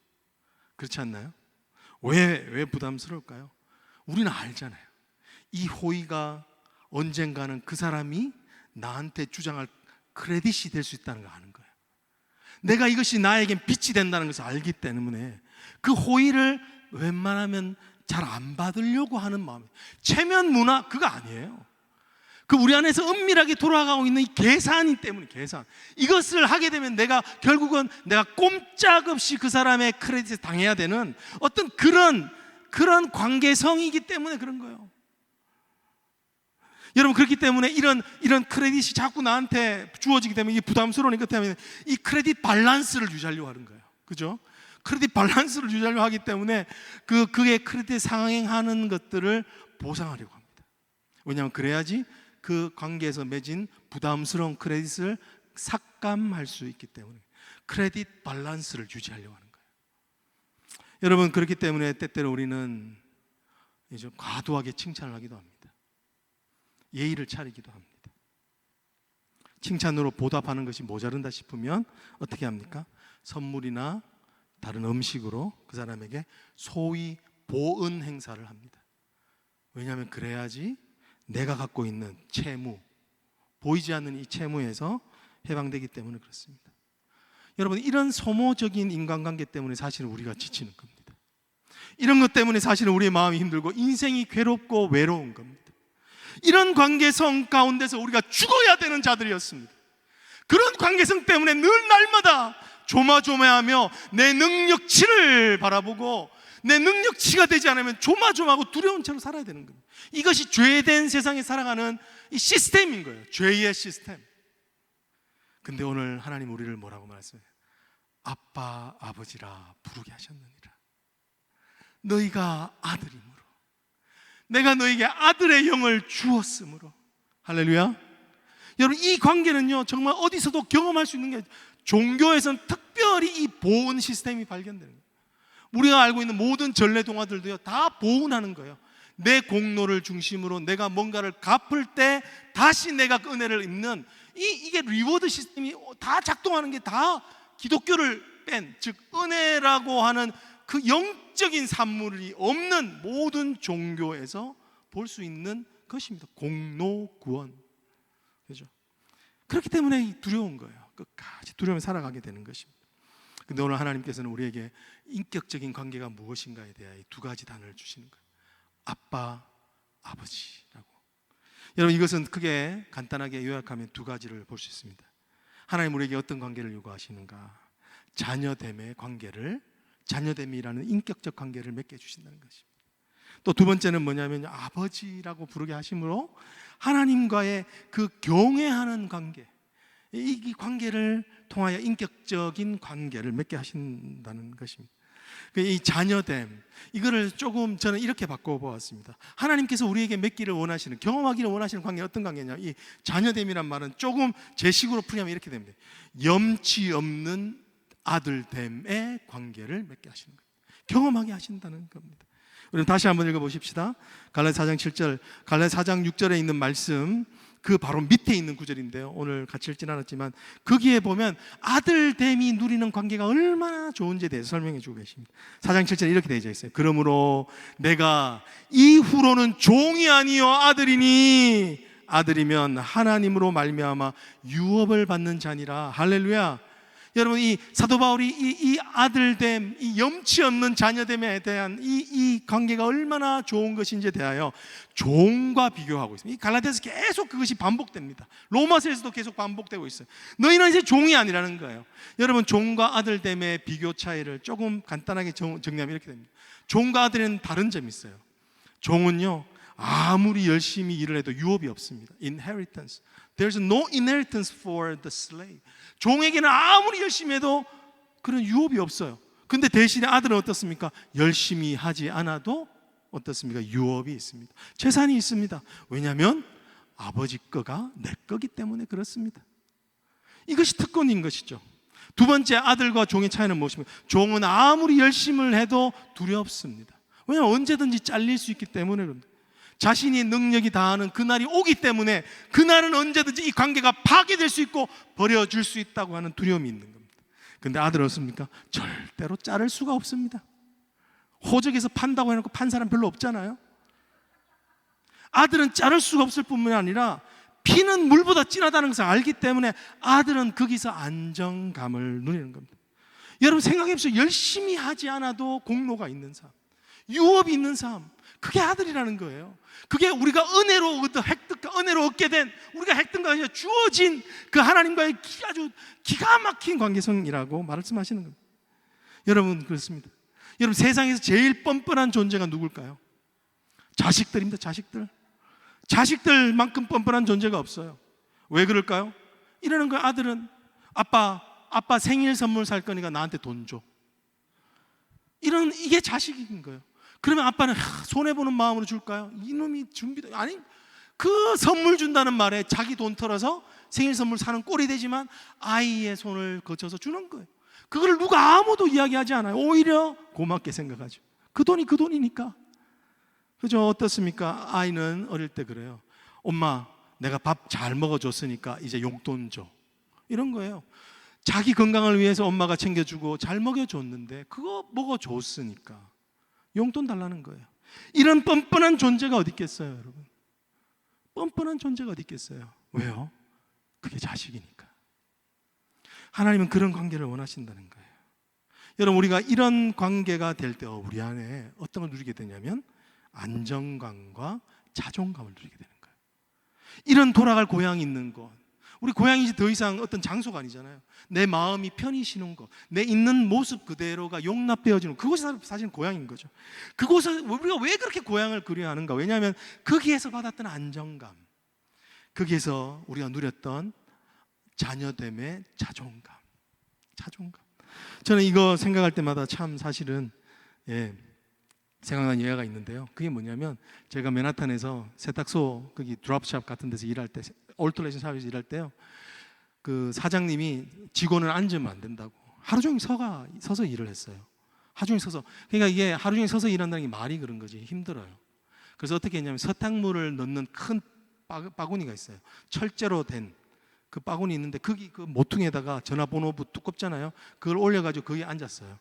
그렇지 않나요? 왜 부담스러울까요? 우리는 알잖아요. 이 호의가 언젠가는 그 사람이 나한테 주장할 크레딧이 될 수 있다는 걸 아는 거예요. 내가 이것이 나에겐 빛이 된다는 것을 알기 때문에 그 호의를 웬만하면 잘 안 받으려고 하는 마음이에요. 체면 문화 그거 아니에요. 그 우리 안에서 은밀하게 돌아가고 있는 이 계산이 때문에, 계산, 이것을 하게 되면 내가 결국은 내가 꼼짝없이 그 사람의 크레딧을 당해야 되는 어떤 그런 관계성이기 때문에 그런 거예요. 여러분, 그렇기 때문에 이런 크레딧이 자꾸 나한테 주어지기 때문에 이게 부담스러우니까 때문에 이 크레딧 밸런스를 유지하려고 하는 거예요. 그죠? 크레딧 밸런스를 유지하려고 하기 때문에 그게 크레딧 상행하는 것들을 보상하려고 합니다. 왜냐하면 그래야지 그 관계에서 맺은 부담스러운 크레딧을 삭감할 수 있기 때문에 크레딧 밸런스를 유지하려고 하는 거예요. 여러분, 그렇기 때문에 때때로 우리는 이제 과도하게 칭찬을 하기도 합니다. 예의를 차리기도 합니다. 칭찬으로 보답하는 것이 모자른다 싶으면 어떻게 합니까? 선물이나 다른 음식으로 그 사람에게 소위 보은 행사를 합니다. 왜냐하면 그래야지 내가 갖고 있는 채무, 보이지 않는 이 채무에서 해방되기 때문에 그렇습니다. 여러분, 이런 소모적인 인간관계 때문에 사실은 우리가 지치는 겁니다. 이런 것 때문에 사실은 우리의 마음이 힘들고 인생이 괴롭고 외로운 겁니다. 이런 관계성 가운데서 우리가 죽어야 되는 자들이었습니다. 그런 관계성 때문에 늘 날마다 조마조마하며 내 능력치를 바라보고 내 능력치가 되지 않으면 조마조마하고 두려운 채로 살아야 되는 겁니다. 이것이 죄된 세상에 살아가는 이 시스템인 거예요. 죄의 시스템. 근데 오늘 하나님 우리를 뭐라고 말씀해요? 아빠, 아버지라 부르게 하셨느니라. 너희가 아들이므로 내가 너에게 아들의 영을 주었으므로. 할렐루야. 여러분, 이 관계는요 정말 어디서도 경험할 수 있는 게, 종교에서는 특별히 이 보온 시스템이 발견되는 거예요. 우리가 알고 있는 모든 전래동화들도요 다 보온하는 거예요. 내 공로를 중심으로 내가 뭔가를 갚을 때 다시 내가 그 은혜를 입는 이게 리워드 시스템이 다 작동하는 게 다 기독교를 뺀, 즉 은혜라고 하는 그 영적인 산물이 없는 모든 종교에서 볼 수 있는 것입니다. 공로 구원. 그죠? 그렇기 때문에 두려운 거예요. 끝까지 두려움에 살아가게 되는 것입니다. 근데 오늘 하나님께서는 우리에게 인격적인 관계가 무엇인가에 대하여 두 가지 단어를 주시는 거예요. 아빠, 아버지라고. 여러분, 이것은 크게 간단하게 요약하면 두 가지를 볼 수 있습니다. 하나님 우리에게 어떤 관계를 요구하시는가? 자녀됨의 관계를, 자녀됨이라는 인격적 관계를 맺게 해주신다는 것입니다. 또 두 번째는 뭐냐면 아버지라고 부르게 하심으로 하나님과의 그 경외하는 관계, 이 관계를 통하여 인격적인 관계를 맺게 하신다는 것입니다. 이 자녀됨, 이거를 조금 저는 이렇게 바꿔보았습니다. 하나님께서 우리에게 맺기를 원하시는, 경험하기를 원하시는 관계는 어떤 관계냐? 이 자녀됨이란 말은 조금 제 식으로 풀이하면 이렇게 됩니다. 염치 없는 아들됨의 관계를 맺게 하시는 겁니다. 경험하게 하신다는 겁니다. 우리 다시 한번 읽어보십시다. 갈라디아 4장 7절, 갈라디아 4장 6절에 있는 말씀 그 바로 밑에 있는 구절인데요. 오늘 같이 읽진 않았지만 거기에 보면 아들됨이 누리는 관계가 얼마나 좋은지에 대해서 설명해 주고 계십니다. 4장 7절에 이렇게 되어 있어요. 그러므로 내가 이후로는 종이 아니요 아들이니 아들이면 하나님으로 말미암아 유업을 받는 자니라. 할렐루야. 여러분, 이 사도 바울이 이 아들됨, 이 염치 없는 자녀됨에 대한 이 관계가 얼마나 좋은 것인지에 대하여 종과 비교하고 있습니다. 이 갈라디아서 계속 그것이 반복됩니다. 로마서에서도 계속 반복되고 있어요. 너희는 이제 종이 아니라는 거예요. 여러분, 종과 아들됨의 비교 차이를 조금 간단하게 정리하면 이렇게 됩니다. 종과 아들은 다른 점이 있어요. 종은요, 아무리 열심히 일을 해도 유업이 없습니다. Inheritance. There's no inheritance for the slave. 종에게는 아무리 열심히 해도 그런 유업이 없어요. 근데 대신에 아들은 어떻습니까? 열심히 하지 않아도 어떻습니까? 유업이 있습니다. 재산이 있습니다. 왜냐하면 아버지 거가 내 거기 때문에 그렇습니다. 이것이 특권인 것이죠. 두 번째, 아들과 종의 차이는 무엇입니까? 종은 아무리 열심을 해도 두렵습니다. 왜냐하면 언제든지 잘릴 수 있기 때문에 그럽니다. 자신이 능력이 다하는 그날이 오기 때문에 그날은 언제든지 이 관계가 파괴될 수 있고 버려질 수 있다고 하는 두려움이 있는 겁니다. 근데 아들은 어떻습니까? 절대로 자를 수가 없습니다. 호적에서 판다고 해놓고 판 사람 별로 없잖아요. 아들은 자를 수가 없을 뿐만 아니라 피는 물보다 진하다는 것을 알기 때문에 아들은 거기서 안정감을 누리는 겁니다. 여러분 생각해 보세요. 열심히 하지 않아도 공로가 있는 삶, 유업이 있는 삶, 그게 아들이라는 거예요. 그게 우리가 은혜로 은혜로 얻게 된, 우리가 획득가 아니라 주어진 그 하나님과의 아주 기가 막힌 관계성이라고 말씀하시는 겁니다. 여러분, 그렇습니다. 여러분, 세상에서 제일 뻔뻔한 존재가 누굴까요? 자식들입니다. 자식들만큼 뻔뻔한 존재가 없어요. 왜 그럴까요? 이러는 거예요. 아들은 아빠 생일 선물 살 거니까 나한테 돈 줘. 이게 자식인 거예요. 그러면 아빠는 손해보는 마음으로 줄까요? 이놈이 준비도 아니, 그 선물 준다는 말에 자기 돈 털어서 생일 선물 사는 꼴이 되지만 아이의 손을 거쳐서 주는 거예요. 그걸 누가 아무도 이야기하지 않아요. 오히려 고맙게 생각하죠. 그 돈이 그 돈이니까. 그죠? 어떻습니까? 아이는 어릴 때 그래요. 엄마, 내가 밥 잘 먹어줬으니까 이제 용돈 줘. 이런 거예요. 자기 건강을 위해서 엄마가 챙겨주고 잘 먹여줬는데 그거 먹어줬으니까 용돈 달라는 거예요. 이런 뻔뻔한 존재가 어디 있겠어요, 여러분? 뻔뻔한 존재가 어디 있겠어요? 왜요? 그게 자식이니까. 하나님은 그런 관계를 원하신다는 거예요. 여러분, 우리가 이런 관계가 될 때 우리 안에 어떤 걸 누리게 되냐면 안정감과 자존감을 누리게 되는 거예요. 이런 돌아갈 고향이 있는 곳, 우리 고향이 더 이상 어떤 장소가 아니잖아요. 내 마음이 편히 쉬는 것, 내 있는 모습 그대로가 용납되어지는, 그것이 사실 고향인 거죠. 그곳을 우리가 왜 그렇게 고향을 그리워하는가? 왜냐하면 거기에서 받았던 안정감, 거기에서 우리가 누렸던 자녀됨의 자존감. 저는 이거 생각할 때마다 참 사실은 생각난 예화가 있는데요. 그게 뭐냐면 제가 맨하탄에서 세탁소 거기 드롭샵 같은 데서 일할 때, 올터레이션 사업에서 일할 때요, 그 사장님이 직원을 앉으면 안 된다고 하루 종일 서서 일을 했어요. 하루 종일 서서. 그러니까 이게 하루 종일 서서 일한다는 게 말이 그런 거지, 힘들어요. 그래서 어떻게 했냐면 서탕물을 넣는 큰 바구니가 있어요. 철제로 된 그 바구니 있는데 거기 그 모퉁이에다가 전화번호부 두껍잖아요. 그걸 올려가지고 거기에 앉았어요.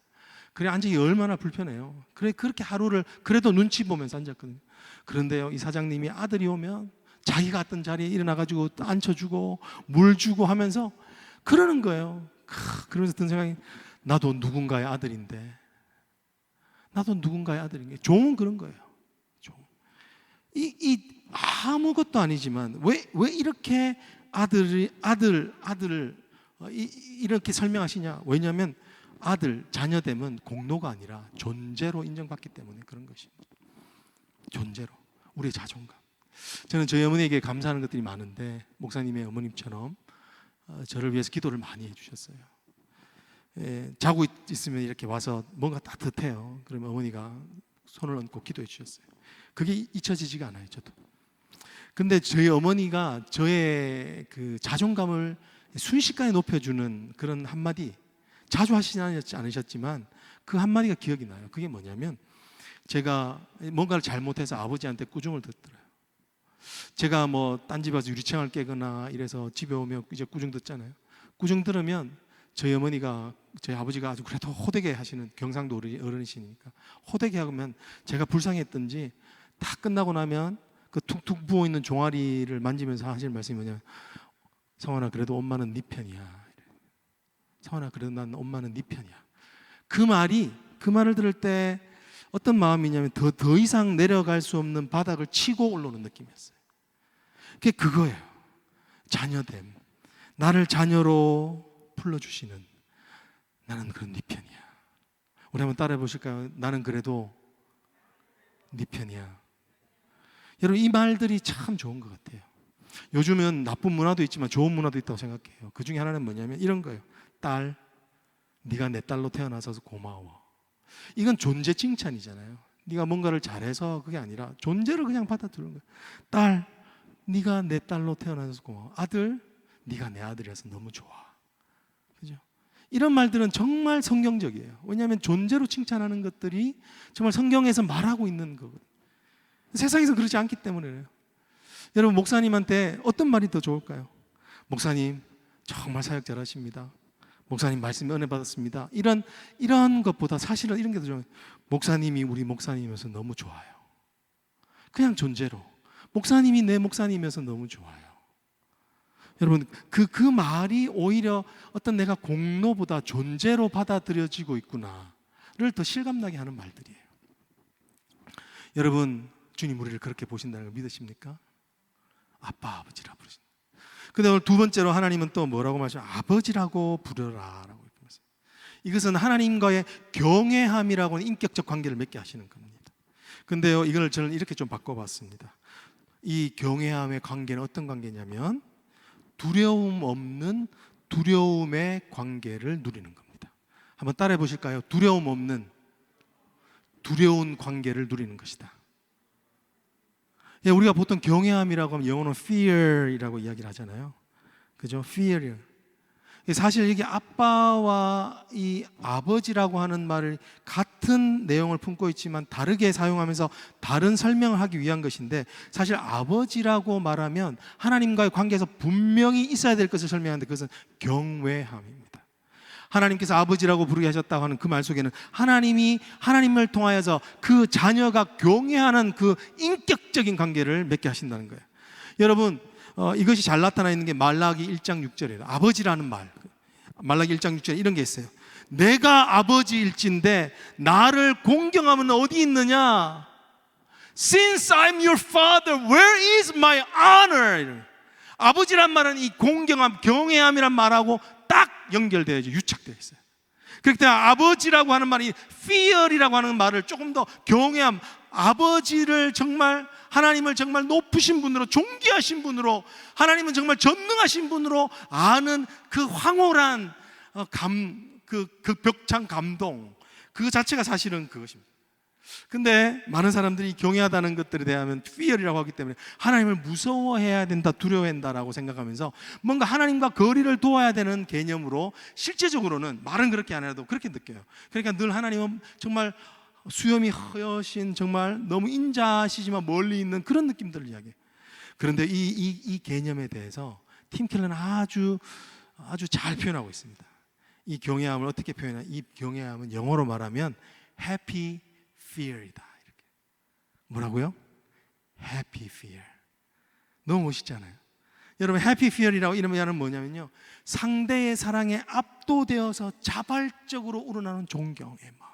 그래, 앉기 얼마나 불편해요. 그래, 그렇게 하루를 그래도 눈치 보면서 앉았거든요. 그런데요, 이 사장님이 아들이 오면 자기가 갔던 자리에 일어나가지고 앉혀주고 물 주고 하면서 그러는 거예요. 그러면서 든 생각이, 나도 누군가의 아들인데. 종은 그런 거예요. 종. 아무것도 아니지만 왜 이렇게 아들을 이렇게 설명하시냐? 왜냐하면 자녀됨은 공로가 아니라 존재로 인정받기 때문에 그런 것입니다. 존재로, 우리의 자존감. 저는 저희 어머니에게 감사하는 것들이 많은데, 목사님의 어머님처럼 저를 위해서 기도를 많이 해주셨어요. 자고 있으면 이렇게 와서 뭔가 따뜻해요. 그러면 어머니가 손을 얹고 기도해 주셨어요. 그게 잊혀지지가 않아요, 저도. 근데 저희 어머니가 저의 그 자존감을 순식간에 높여주는 그런 한마디, 자주 하시지 않으셨지만 그 한마디가 기억이 나요. 그게 뭐냐면, 제가 뭔가를 잘못해서 아버지한테 꾸중을 듣더라고요. 제가 뭐 딴 집 와서 유리창을 깨거나 이래서 집에 오면 이제 꾸중 듣잖아요. 꾸중 들으면 저희 어머니가, 저희 아버지가 아주 그래도 호되게 하시는 경상도 어른이시니까 호되게 하면 제가 불쌍했던지 다 끝나고 나면 그 툭툭 부어 있는 종아리를 만지면서 하실 말씀이 뭐냐면, 성환아 그래도 엄마는 네 편이야. 성환아 그래도 난 엄마는 네 편이야. 그 말을 들을 때 어떤 마음이냐면 더 이상 내려갈 수 없는 바닥을 치고 올라오는 느낌이었어요. 그게 그거예요. 자녀됨. 나를 자녀로 불러주시는, 나는 그런 네 편이야. 우리 한번 따라해 보실까요? 나는 그래도 네 편이야. 여러분, 이 말들이 참 좋은 것 같아요. 요즘은 나쁜 문화도 있지만 좋은 문화도 있다고 생각해요. 그 중에 하나는 뭐냐면 이런 거예요. 딸, 네가 내 딸로 태어나서 고마워. 이건 존재 칭찬이잖아요. 네가 뭔가를 잘해서 그게 아니라 존재를 그냥 받아들이는 거예요. 딸, 네가 내 딸로 태어나서 고마워. 아들, 네가 내 아들이라서 너무 좋아. 그죠? 이런 말들은 정말 성경적이에요. 왜냐하면 존재로 칭찬하는 것들이 정말 성경에서 말하고 있는 거거든요. 세상에서 그렇지 않기 때문에요. 여러분, 목사님한테 어떤 말이 더 좋을까요? 목사님 정말 사역 잘하십니다. 목사님 말씀 은혜 받았습니다. 이런 것보다 사실은 이런 게 더 좋아요. 목사님이 우리 목사님이면서 너무 좋아요. 그냥 존재로 목사님이 내 목사님이면서 너무 좋아요. 여러분, 그 말이 오히려 어떤 내가 공로보다 존재로 받아들여지고 있구나를 더 실감나게 하는 말들이에요. 여러분, 주님 우리를 그렇게 보신다는 걸 믿으십니까? 아빠, 아버지라 부르신다. 근데 오늘 두 번째로 하나님은 또 뭐라고 말씀하세요? 아버지라고 부르라 라고 말씀하세요. 이것은 하나님과의 경외함이라고 하는 인격적 관계를 맺게 하시는 겁니다. 근데요, 이걸 저는 이렇게 좀 바꿔봤습니다. 이 경외함의 관계는 어떤 관계냐면 두려움 없는 두려움의 관계를 누리는 겁니다. 한번 따라해 보실까요? 두려움 없는 두려운 관계를 누리는 것이다. 예, 우리가 보통 경외함이라고 하면 영어는 fear이라고 이야기를 하잖아요. 그죠? fear. 사실 이게 아빠와 이 아버지라고 하는 말을 같은 내용을 품고 있지만 다르게 사용하면서 다른 설명을 하기 위한 것인데, 사실 아버지라고 말하면 하나님과의 관계에서 분명히 있어야 될 것을 설명하는데 그것은 경외함입니다. 하나님께서 아버지라고 부르게 하셨다고 하는 그 말 속에는 하나님이 하나님을 통하여서 그 자녀가 경외하는 그 인격적인 관계를 맺게 하신다는 거예요. 여러분, 이것이 잘 나타나 있는 게 말라기 1장 6절이에요. 아버지라는 말, 말라기 1장 6절에 이런 게 있어요. 내가 아버지일진데 나를 공경하면 어디 있느냐? Since I'm your father, where is my honor? 아버지란 말은 이 공경함, 경외함이란 말하고 딱 연결되어져 유착되어 있어요. 그렇기 때문에 아버지라고 하는 말이 fear이라고 하는 말을 조금 더 경외함, 아버지를 정말, 하나님을 정말 높으신 분으로, 존귀하신 분으로, 하나님은 정말 전능하신 분으로 아는 그 황홀한 그 벽찬 감동, 그 자체가 사실은 그것입니다. 근데 많은 사람들이 경외하다는 것들에 대하면 fear이라고 하기 때문에 하나님을 무서워해야 된다, 두려워해야 된다라고 생각하면서 뭔가 하나님과 거리를 두어야 되는 개념으로, 실제적으로는 말은 그렇게 안 해도 그렇게 느껴요. 그러니까 늘 하나님은 정말 수염이 허여신, 정말 너무 인자하시지만 멀리 있는 그런 느낌들을 이야기해요. 그런데 이 개념에 대해서 팀 켈러는 아주 잘 표현하고 있습니다. 이 경외함을 어떻게 표현하냐? 이 경외함은 영어로 말하면 happy fear이다. 이렇게. 뭐라고요? happy fear. 너무 멋있잖아요. 여러분, happy fear이라고 이러면 뭐냐면요, 상대의 사랑에 압도되어서 자발적으로 우러나는 존경의 마음.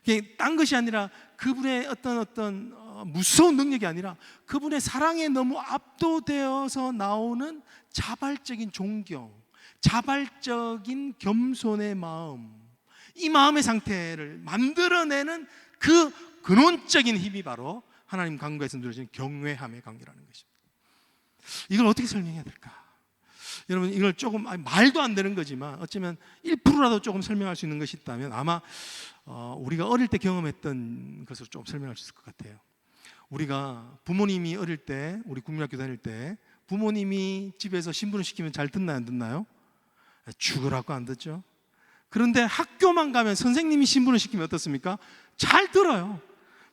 이게 딴 것이 아니라 그분의 어떤 무서운 능력이 아니라 그분의 사랑에 너무 압도되어서 나오는 자발적인 존경, 자발적인 겸손의 마음, 이 마음의 상태를 만들어내는 그 근원적인 힘이 바로 하나님 관계에서 누려지는 경외함의 관계라는 것입니다. 이걸 어떻게 설명해야 될까? 여러분, 이걸 조금 말도 안 되는 거지만 어쩌면 1%라도 조금 설명할 수 있는 것이 있다면 아마 우리가 어릴 때 경험했던 것으로 좀 설명할 수 있을 것 같아요. 우리가 부모님이 어릴 때, 우리 국민학교 다닐 때 부모님이 집에서 신부름 시키면 잘 듣나요, 안 듣나요? 죽으라고 안 듣죠. 그런데 학교만 가면 선생님이 신부름 시키면 어떻습니까? 잘 들어요.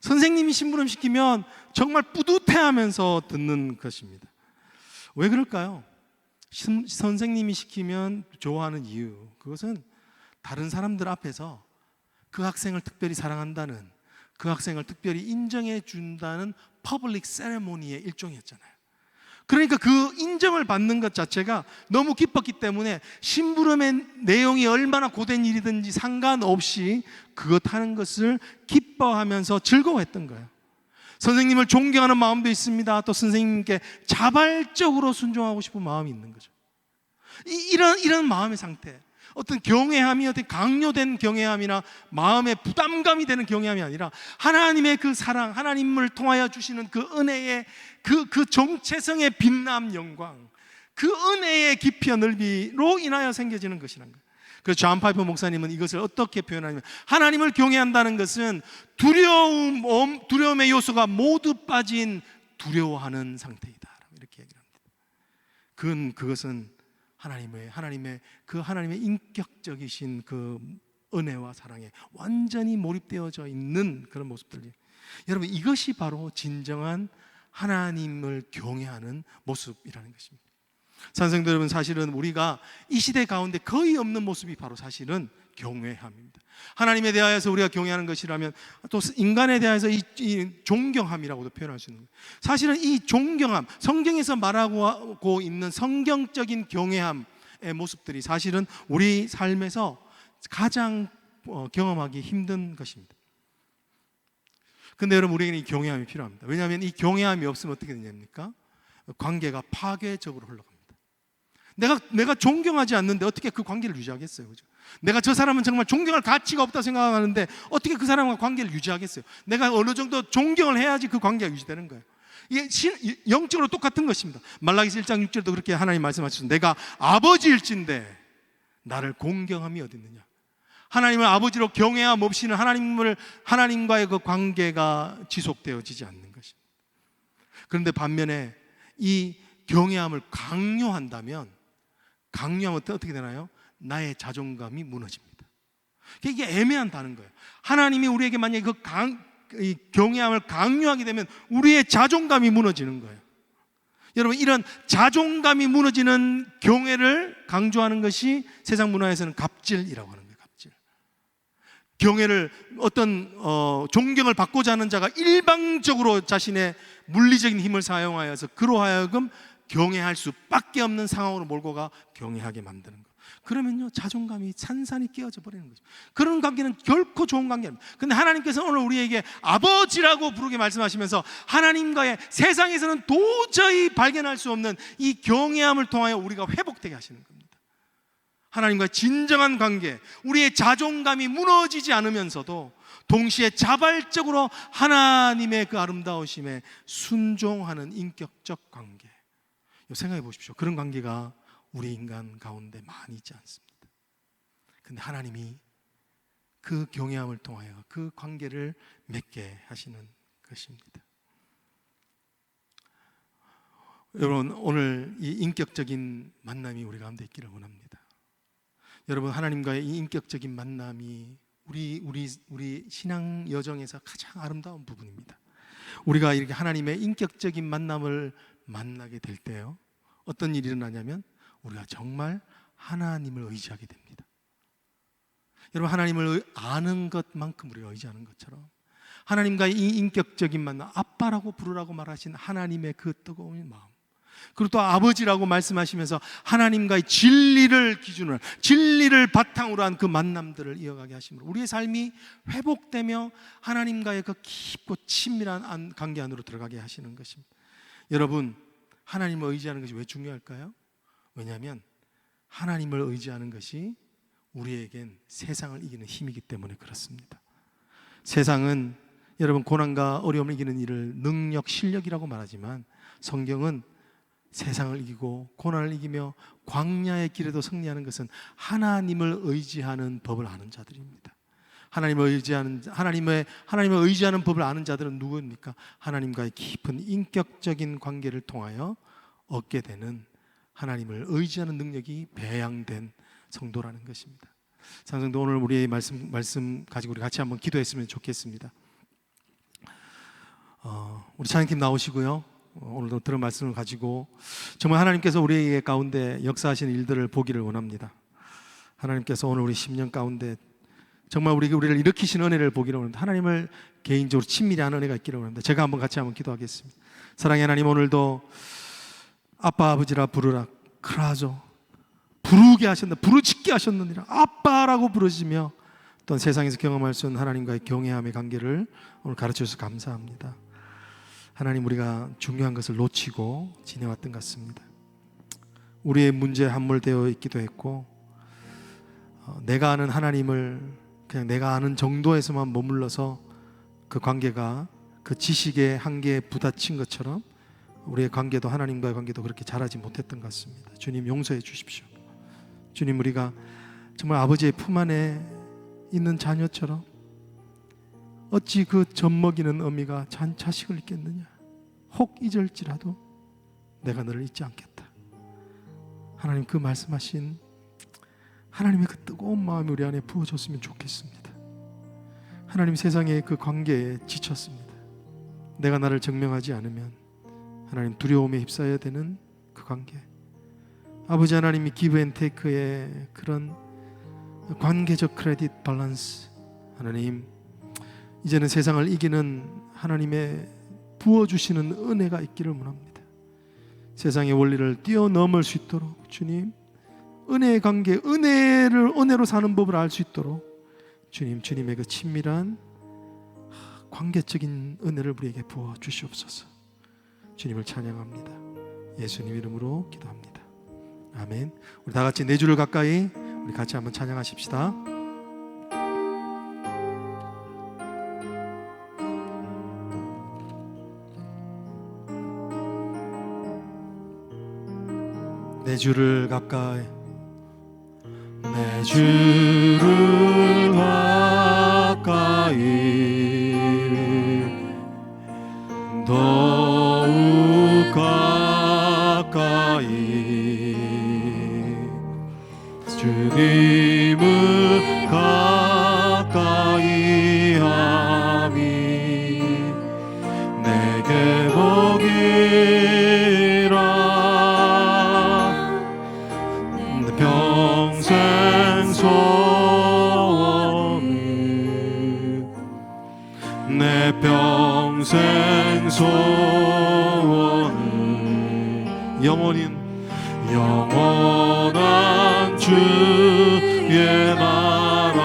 선생님이 심부름시키면 정말 뿌듯해하면서 듣는 것입니다. 왜 그럴까요? 선생님이 시키면 좋아하는 이유, 그것은 다른 사람들 앞에서 그 학생을 특별히 사랑한다는, 그 학생을 특별히 인정해 준다는 퍼블릭 세레모니의 일종이었잖아요. 그러니까 그 인정을 받는 것 자체가 너무 기뻤기 때문에 심부름의 내용이 얼마나 고된 일이든지 상관없이 그것 하는 것을 기뻐하면서 즐거워했던 거예요. 선생님을 존경하는 마음도 있습니다. 또 선생님께 자발적으로 순종하고 싶은 마음이 있는 거죠. 이런 마음의 상태, 어떤 경외함이 어떤 강요된 경외함이나 마음의 부담감이 되는 경외함이 아니라 하나님의 그 사랑, 하나님을 통하여 주시는 그 은혜의 그 정체성의 빛남 영광, 그 은혜의 깊이와 넓이로 인하여 생겨지는 것이라는 거예요. 그래서 존 파이퍼 목사님은 이것을 어떻게 표현하냐면, 하나님을 경외한다는 것은 두려움의 요소가 모두 빠진 두려워하는 상태이다, 이렇게 얘기를 합니다. 그것은 하나님의 인격적이신 그 은혜와 사랑에 완전히 몰입되어져 있는 그런 모습들이, 여러분, 이것이 바로 진정한 하나님을 경외하는 모습이라는 것입니다. 산성도 여러분, 사실은 우리가 이 시대 가운데 거의 없는 모습이 바로 사실은 경외함입니다. 하나님에 대하여서 우리가 경외하는 것이라면 또 인간에 대하여서 이 존경함이라고도 표현할 수 있는 거예요. 사실은 이 존경함, 성경에서 말하고 있는 성경적인 경외함의 모습들이 사실은 우리 삶에서 가장 경험하기 힘든 것입니다. 근데 여러분, 우리에게는 이 경외함이 필요합니다. 왜냐하면 이 경외함이 없으면 어떻게 되냐니까 관계가 파괴적으로 흘러갑니다. 내가 존경하지 않는데 어떻게 그 관계를 유지하겠어요? 그죠? 내가 저 사람은 정말 존경할 가치가 없다 생각하는데 어떻게 그 사람과 관계를 유지하겠어요? 내가 어느 정도 존경을 해야지 그 관계가 유지되는 거예요. 이게 영적으로 똑같은 것입니다. 말라기서 1장 6절도 그렇게 하나님 말씀하셨습니다. 내가 아버지일진데 나를 공경함이 어디 있느냐? 하나님을 아버지로 경외함 없이는 하나님과의 그 관계가 지속되어지지 않는 것입니다. 그런데 반면에 이 경외함을 강요하면 어떻게 되나요? 나의 자존감이 무너집니다. 이게 애매한 거예요. 하나님이 우리에게 만약에 이 경외함을 강요하게 되면 우리의 자존감이 무너지는 거예요. 여러분, 이런 자존감이 무너지는 경외를 강조하는 것이 세상 문화에서는 갑질이라고 하는 거예요. 갑질. 경외를 존경을 받고자 하는 자가 일방적으로 자신의 물리적인 힘을 사용하여서 그로 하여금 경외할 수밖에 없는 상황으로 몰고 가 경외하게 만드는 것. 그러면요, 자존감이 산산이 깨어져 버리는 거죠. 그런 관계는 결코 좋은 관계입니다. 근데 하나님께서 오늘 우리에게 아버지라고 부르게 말씀하시면서 하나님과의 세상에서는 도저히 발견할 수 없는 이 경외함을 통하여 우리가 회복되게 하시는 겁니다. 하나님과의 진정한 관계, 우리의 자존감이 무너지지 않으면서도 동시에 자발적으로 하나님의 그 아름다우심에 순종하는 인격적 관계. 생각해 보십시오. 그런 관계가 우리 인간 가운데 많이 있지 않습니다. 근데 하나님이 그 경외함을 통하여 그 관계를 맺게 하시는 것입니다. 여러분, 오늘 이 인격적인 만남이 우리 가운데 있기를 원합니다. 여러분, 하나님과의 이 인격적인 만남이 우리 신앙 여정에서 가장 아름다운 부분입니다. 우리가 이렇게 하나님의 인격적인 만남을 만나게 될 때요, 어떤 일이 일어나냐면 우리가 정말 하나님을 의지하게 됩니다. 여러분, 하나님을 아는 것만큼 우리가 의지하는 것처럼 하나님과의 이 인격적인 만남, 아빠라고 부르라고 말하신 하나님의 그 뜨거운 마음, 그리고 또 아버지라고 말씀하시면서 하나님과의 진리를 바탕으로 한 그 만남들을 이어가게 하심으로 우리의 삶이 회복되며 하나님과의 그 깊고 친밀한 관계 안으로 들어가게 하시는 것입니다. 여러분, 하나님을 의지하는 것이 왜 중요할까요? 왜냐하면 하나님을 의지하는 것이 우리에겐 세상을 이기는 힘이기 때문에 그렇습니다. 세상은 여러분, 고난과 어려움을 이기는 일을 능력, 실력이라고 말하지만 성경은 세상을 이기고 고난을 이기며 광야의 길에도 승리하는 것은 하나님을 의지하는 법을 아는 자들입니다. 하나님을 의지하는 법을 아는 자들은 누구입니까? 하나님과의 깊은 인격적인 관계를 통하여 얻게 되는 하나님을 의지하는 능력이 배양된 성도라는 것입니다. 산성도, 오늘 우리의 말씀 가지고 우리 같이 한번 기도했으면 좋겠습니다. 우리 찬양팀 나오시고요. 오늘도 들은 말씀을 가지고 정말 하나님께서 우리의 가운데 역사하시는 일들을 보기를 원합니다. 하나님께서 오늘 우리 10년 가운데 정말 우리를 일으키신 은혜를 보기를 원합니다. 하나님을 개인적으로 친밀히 하는 은혜가 있기를 원합니다. 제가 같이 한번 기도하겠습니다. 사랑의 하나님, 오늘도 아빠 아버지라 부르라 그러하죠. 부르게 하셨나, 부르짖게 하셨느니라. 아빠라고 부르시며 또 세상에서 경험할 수 있는 하나님과의 경외함의 관계를 오늘 가르쳐 주셔서 감사합니다. 하나님, 우리가 중요한 것을 놓치고 지내왔던 것 같습니다. 우리의 문제에 함몰되어 있기도 했고, 내가 아는 하나님을 그냥 내가 아는 정도에서만 머물러서 그 관계가 그 지식의 한계에 부딪힌 것처럼 우리의 관계도, 하나님과의 관계도 그렇게 잘하지 못했던 것 같습니다. 주님, 용서해 주십시오. 주님, 우리가 정말 아버지의 품 안에 있는 자녀처럼 어찌 그 젖먹이는 어미가 자식을 잊겠느냐. 혹 잊을지라도 내가 너를 잊지 않겠다. 하나님, 그 말씀하신 하나님의 그 뜨거운 마음이 우리 안에 부어졌으면 좋겠습니다. 하나님, 세상의 그 관계에 지쳤습니다. 내가 나를 증명하지 않으면 하나님 두려움에 휩싸여야 되는 그 관계, 아버지 하나님이 기브 앤 테이크의 그런 관계적 크레딧 밸런스, 하나님 이제는 세상을 이기는 하나님의 부어주시는 은혜가 있기를 원합니다. 세상의 원리를 뛰어넘을 수 있도록 주님, 은혜의 관계, 은혜로 사는 법을 알 수 있도록 주님, 주님의 그 친밀한 관계적인 은혜를 우리에게 부어 주시옵소서. 주님을 찬양합니다. 예수님 이름으로 기도합니다. 아멘. 우리 다 같이 네 줄을 가까이 우리 같이 한번 찬양하십시다. 내 주를 가까이, 내 주를 가까이, 더욱 가까이, 주님을 가까이 함이 내게 복이라. 평생 소원을, 내 평생 소원을, 영원한 주의 나라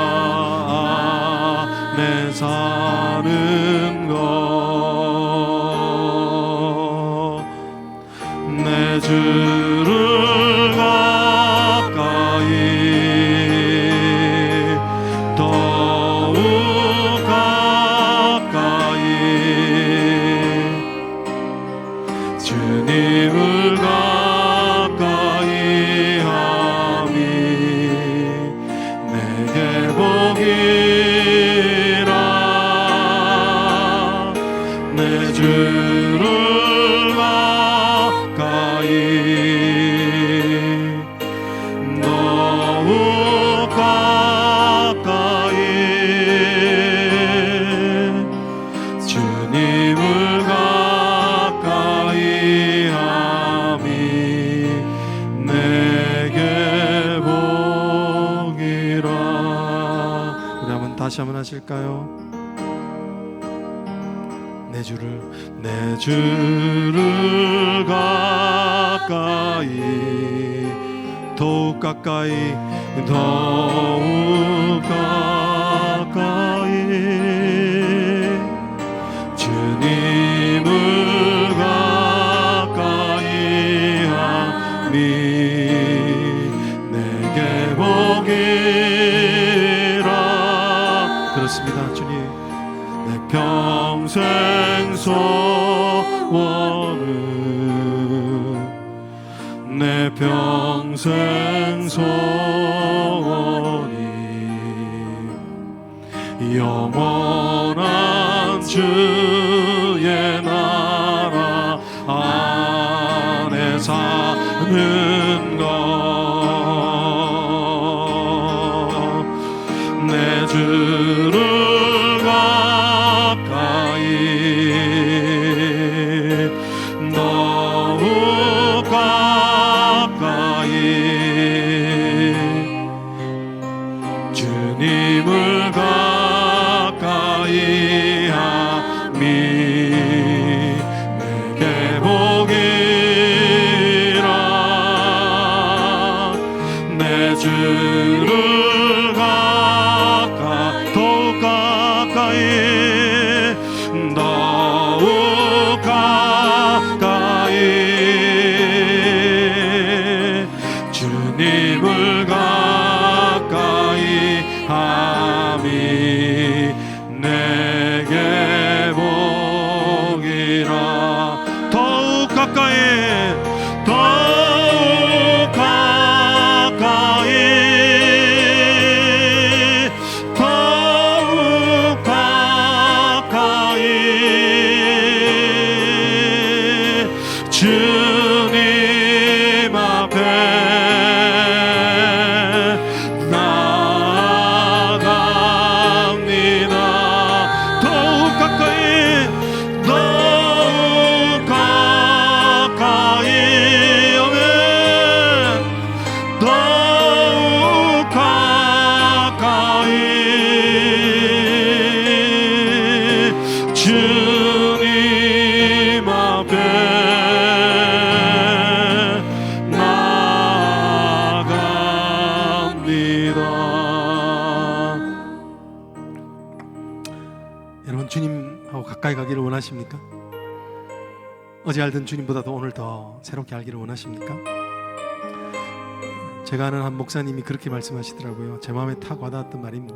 안에 사는 것, 내 주를 가까이, 더욱 가까이, 주님을 가까이 함이 내게 복이라. 내 주를 가까이, 더욱 가까이, 주님을 가까이 함이 내게 복이라. 우리 한번 다시 한번 하실까요? 내 주를 가까이, 더욱 가까이, 더욱 가까이, 주님을 가까이 함이 내게 복이라. 그렇습니다. 주님, 내 평생 소원을, 내 평생 소원이 영원한 주의 나라 안에 사는 것, 내 주를 가까이, 원하십니까? 어제 알던 주님보다도 오늘 더 새롭게 알기를 원하십니까? 제가 아는 한 목사님이 그렇게 말씀하시더라고요. 제 마음에 탁 와닿았던 말인데,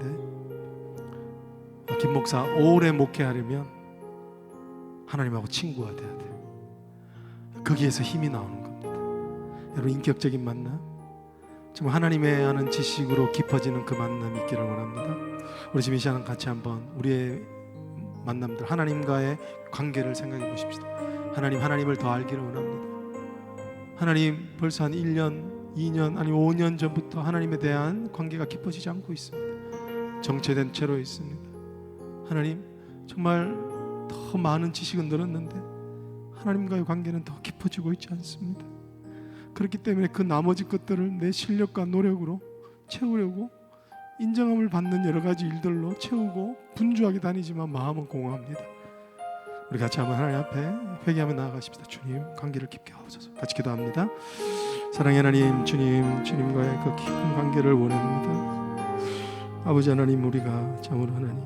김 목사, 오래 목회하려면 하나님하고 친구가 돼야 돼. 거기에서 힘이 나오는 겁니다. 여러분, 인격적인 만남, 정말 하나님의 아는 지식으로 깊어지는 그 만남이 있기를 원합니다. 우리 지금 이 시간 같이 한번 우리의 만남들, 하나님과의 관계를 생각해 보십시다. 하나님을 더 알기를 원합니다. 하나님, 벌써 한 1년, 2년, 아니면 5년 전부터 하나님에 대한 관계가 깊어지지 않고 있습니다. 정체된 채로 있습니다. 하나님, 정말 더 많은 지식은 늘었는데 하나님과의 관계는 더 깊어지고 있지 않습니다. 그렇기 때문에 그 나머지 것들을 내 실력과 노력으로 채우려고 인정함을 받는 여러 가지 일들로 채우고 분주하게 다니지만 마음은 공허합니다. 우리 같이 한번 하나님 앞에 회개하며 나아가십시다. 주님, 관계를 깊게 하옵소서. 같이 기도합니다. 사랑의 하나님, 주님과의 그 깊은 관계를 원합니다. 아버지 하나님, 우리가 참으로 하나님,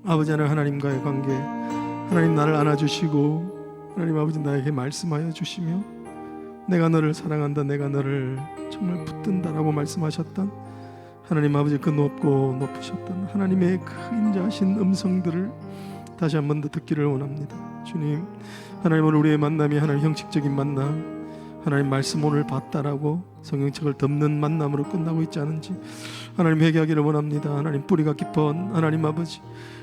아버지 하나님과의 관계, 하나님 나를 안아주시고 하나님 아버지 나에게 말씀하여 주시며 내가 너를 사랑한다, 내가 너를 정말 붙든다라고 말씀하셨던 하나님 아버지, 그 높고 높으셨던 하나님의 그 인자하신 음성들을 다시 한 번 더 듣기를 원합니다. 주님, 하나님, 오늘 우리의 만남이 하나님 형식적인 만남, 하나님 말씀 오늘 봤다라고 성경책을 덮는 만남으로 끝나고 있지 않은지 하나님 회개하기를 원합니다. 하나님, 뿌리가 깊은 하나님 아버지,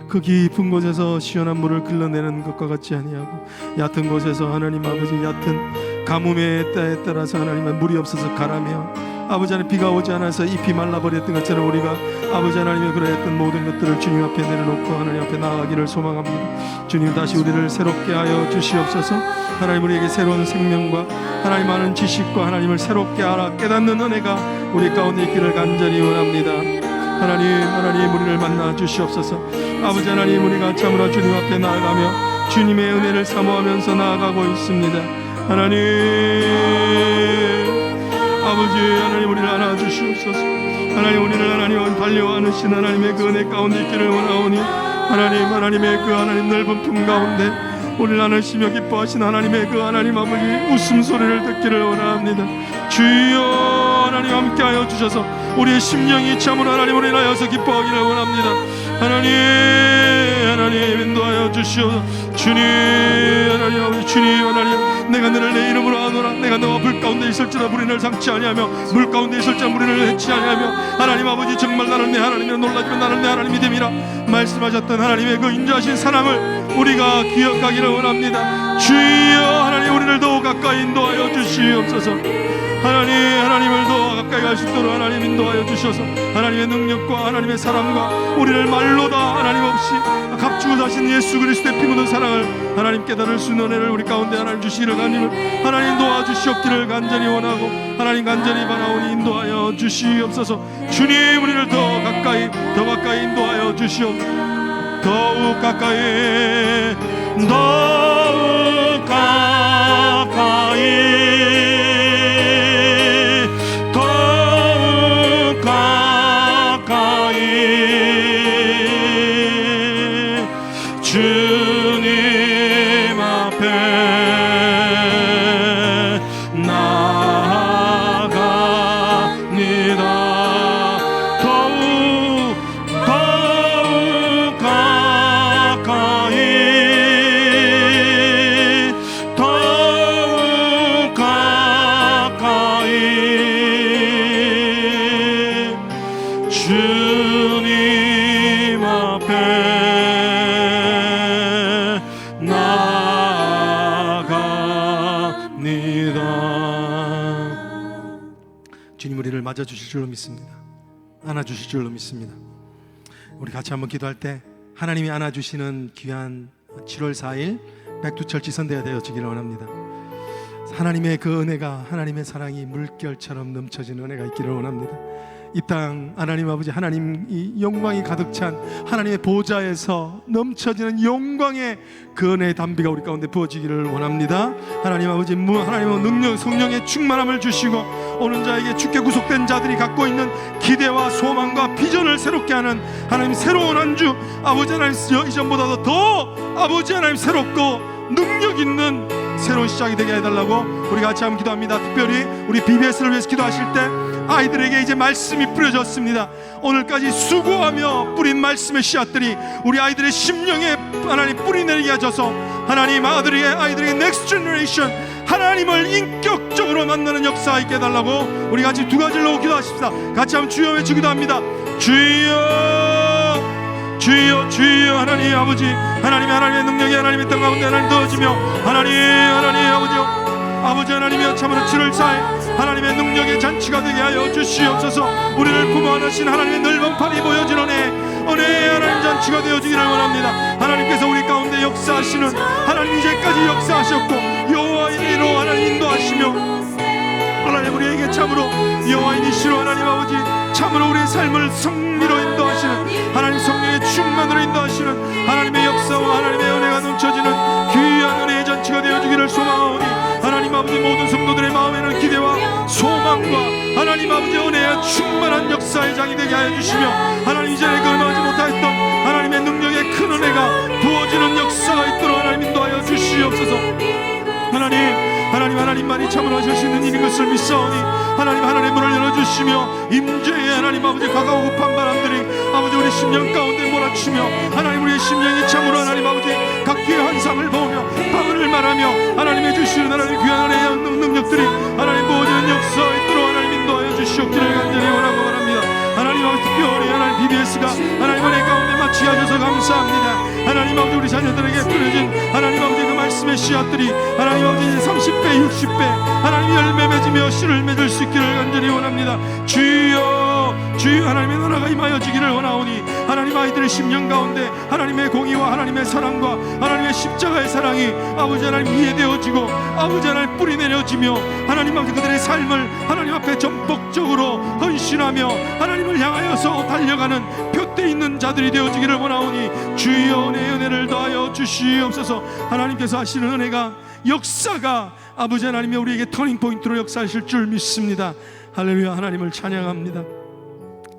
그 깊은 곳에서 시원한 물을 흘러내는 것과 같지 아니하고 얕은 곳에서 하나님 아버지, 얕은 가뭄의 때에 따라서 하나님의 물이 없어서 가라며 아버지 하나님, 비가 오지 않아서 잎이 말라버렸던 것처럼 우리가 아버지 하나님의 그러했던 모든 것들을 주님 앞에 내려놓고 하나님 앞에 나아가기를 소망합니다. 주님, 다시 우리를 새롭게 하여 주시옵소서. 하나님, 우리에게 새로운 생명과 하나님 아는 지식과 하나님을 새롭게 알아 깨닫는 은혜가 우리 가운데 있기를 간절히 원합니다. 하나님, 우리를 만나 주시옵소서. 아버지 하나님, 우리가 참으로 주님 앞에 나아가며 주님의 은혜를 사모하면서 나아가고 있습니다. 하나님 아버지, 하나님, 우리를 안아주시옵소서. 하나님, 우리를 하나님 달려 안으신 하나님의 그 은혜 가운데 있기를 원하오니 하나님의 그 하나님 넓은 품 가운데 우리를 안으시며 기뻐하신 하나님의 그 하나님 아버지 웃음소리를 듣기를 원합니다. 주여, 하나님 함께하여 주셔서 우리의 심령이 참으로 하나님을 인하여서 기뻐하기를 원합니다. 하나님 인도하여 주시옵소서. 주님, 하나님 아버지, 주님, 하나님, 내가 너를 내 이름으로 아노라. 내가 너와 불 가운데 있을지라 불인을 삼지 아니하며 물 가운데 있을지라 불인을 해치 아니하며 하나님 아버지, 정말 나는 내 하나님이라 놀라지만 나는 내 하나님이 됨이라 말씀하셨던 하나님의 그 인자하신 사랑을 우리가 기억하기를 원합니다. 주여, 하나님, 우리를 더 가까이 인도하여 주시옵소서. 하나님을 더 가까이 갈 수 있도록 하나님 인도하여 주셔서 하나님의 능력과 하나님의 사랑과 우리를 말로 다 하나님 없이 값주고 사신 예수 그리스도의 피 묻은 사랑을 하나님 깨달을 수 있는 은혜를 우리 가운데 하나님 주시기를 간절히 하나님 도와주시옵기를 간절히 원하고 하나님 간절히 바라오니 인도하여 주시옵소서. 주님, 우리를 더 가까이 인도하여 주시옵소서. 더욱 가까이 주님 앞에 나아갑니다. 더욱 가까이 주님 앞에 나아갑니다. 주님, 우리를 맞아주실 줄로 믿습니다. 안아주실 줄로 믿습니다. 우리 같이 한번 기도할 때 하나님이 안아주시는 귀한 7월 4일 백두철치 선대가 되어지기를 원합니다. 하나님의 그 은혜가, 하나님의 사랑이 물결처럼 넘쳐지는 은혜가 있기를 원합니다. 이 땅 하나님 아버지, 하나님 이 영광이 가득 찬 하나님의 보좌에서 넘쳐지는 영광의 그 은혜의 담비가 우리 가운데 부어지기를 원합니다. 하나님 아버지, 하나님의 능력, 성령의 충만함을 주시고 오는 자에게 주께 구속된 자들이 갖고 있는 기대와 소망과 비전을 새롭게 하는 하나님 새로운 한 주 아버지 하나님 이전보다도 더 아버지 하나님 새롭고 능력 있는 새로운 시작이 되게 해달라고 우리 같이 한번 기도합니다. 특별히 우리 BBS를 위해서 기도하실 때 아이들에게 이제 말씀이 뿌려졌습니다. 오늘까지 수고하며 뿌린 말씀의 씨앗들이 우리 아이들의 심령에 하나님 뿌리내리게 하셔서 하나님 아이들에게 넥스트 제너레이션 하나님을 인격적으로 만나는 역사 있게 해달라고 우리 같이 두 가지로 기도하십시다. 같이 한번 주여 외치기도 합니다. 주여 주여 주여. 하나님 아버지 하나님의 능력이 하나님의 땅 가운데 하나님 더워지며 하나님 아버지 하나님이여 참으로 7월 4일 하나님의 능력의 잔치가 되게 하여 주시옵소서. 우리를 부모 하나신 하나님의 넓은 팔이 보여지는 은혜의 하나님 잔치가 되어지기를 원합니다. 하나님께서 우리 가운데 역사하시는 하나님 이제까지 역사하셨고 여호와의 이로 하나님 인도하시며 하나님 우리에게 참으로 여호와이니시로 하나님 아버지 참으로 우리의 삶을 성리로 인도하시는 하나님 성령의 충만으로 인도하시는 하나님의 역사와 하나님의 은혜가 넘쳐지는 귀한 은혜의 잔치가 되어주기를 소망하오니 하나님 아버지 모든 성도들의 마음에는 기대와 소망과 하나님 아버지 은혜의 충만한 역사의 장이 되게 하여 주시며 하나님 이전에 경험하지 못하였던 하나님의 능력의 큰 은혜가 부어지는 역사가 있도록 하나님 인도하여 주시옵소서. 하나님만이 참으로 하실 수 있는 일인 것을 믿사오니 하나님 하나님의 문을 열어주시며 임재의 하나님 아버지 가까워 급한 바람들이 아버지 우리 심령 가운데 몰아치며 하나님 우리의 심령이 참으로 하나님 아버지 각 귀의 환상을 보며 방언을 말하며 하나님의 주시는 하나님 귀한 은혜의 능력들이 하나님 부어지는 역사가 있도록 하나님 인도하여 주시옵기를 간절히 원하고 바랍니다. 하나님 아버지 특별히 하나님 BBS가 하나님 은혜 가운데 마치 하셔서 감사합니다. 하나님 아버지 우리 자녀들에게 뿌려진 하나님 아버지 그 말씀의 씨앗들이 하나님 아버지 30배 60배 하나님 열매 맺으며 씨를 맺을 수 있기를 간절히 원합니다. 주여 주여 하나님의 나라가 임하여지기를 원하오니 하나님 아이들의 심령 가운데 하나님의 공의와 하나님의 사랑과 하나님의 십자가의 사랑이 아버지 하나님 이해되어지고 아버지 하나님 뿌리내려지며 하나님 아버지 그들의 삶을 하나님 앞에 전폭적으로 헌신하며 하나님을 향하여서 달려가는 표대 있는 자들이 되어지기를 원하오니 주여 은혜를 더하여 주시옵소서. 하나님께서 하시는 은혜가 역사가 아버지 하나님이 우리에게 터닝포인트로 역사하실 줄 믿습니다. 할렐루야. 하나님을 찬양합니다.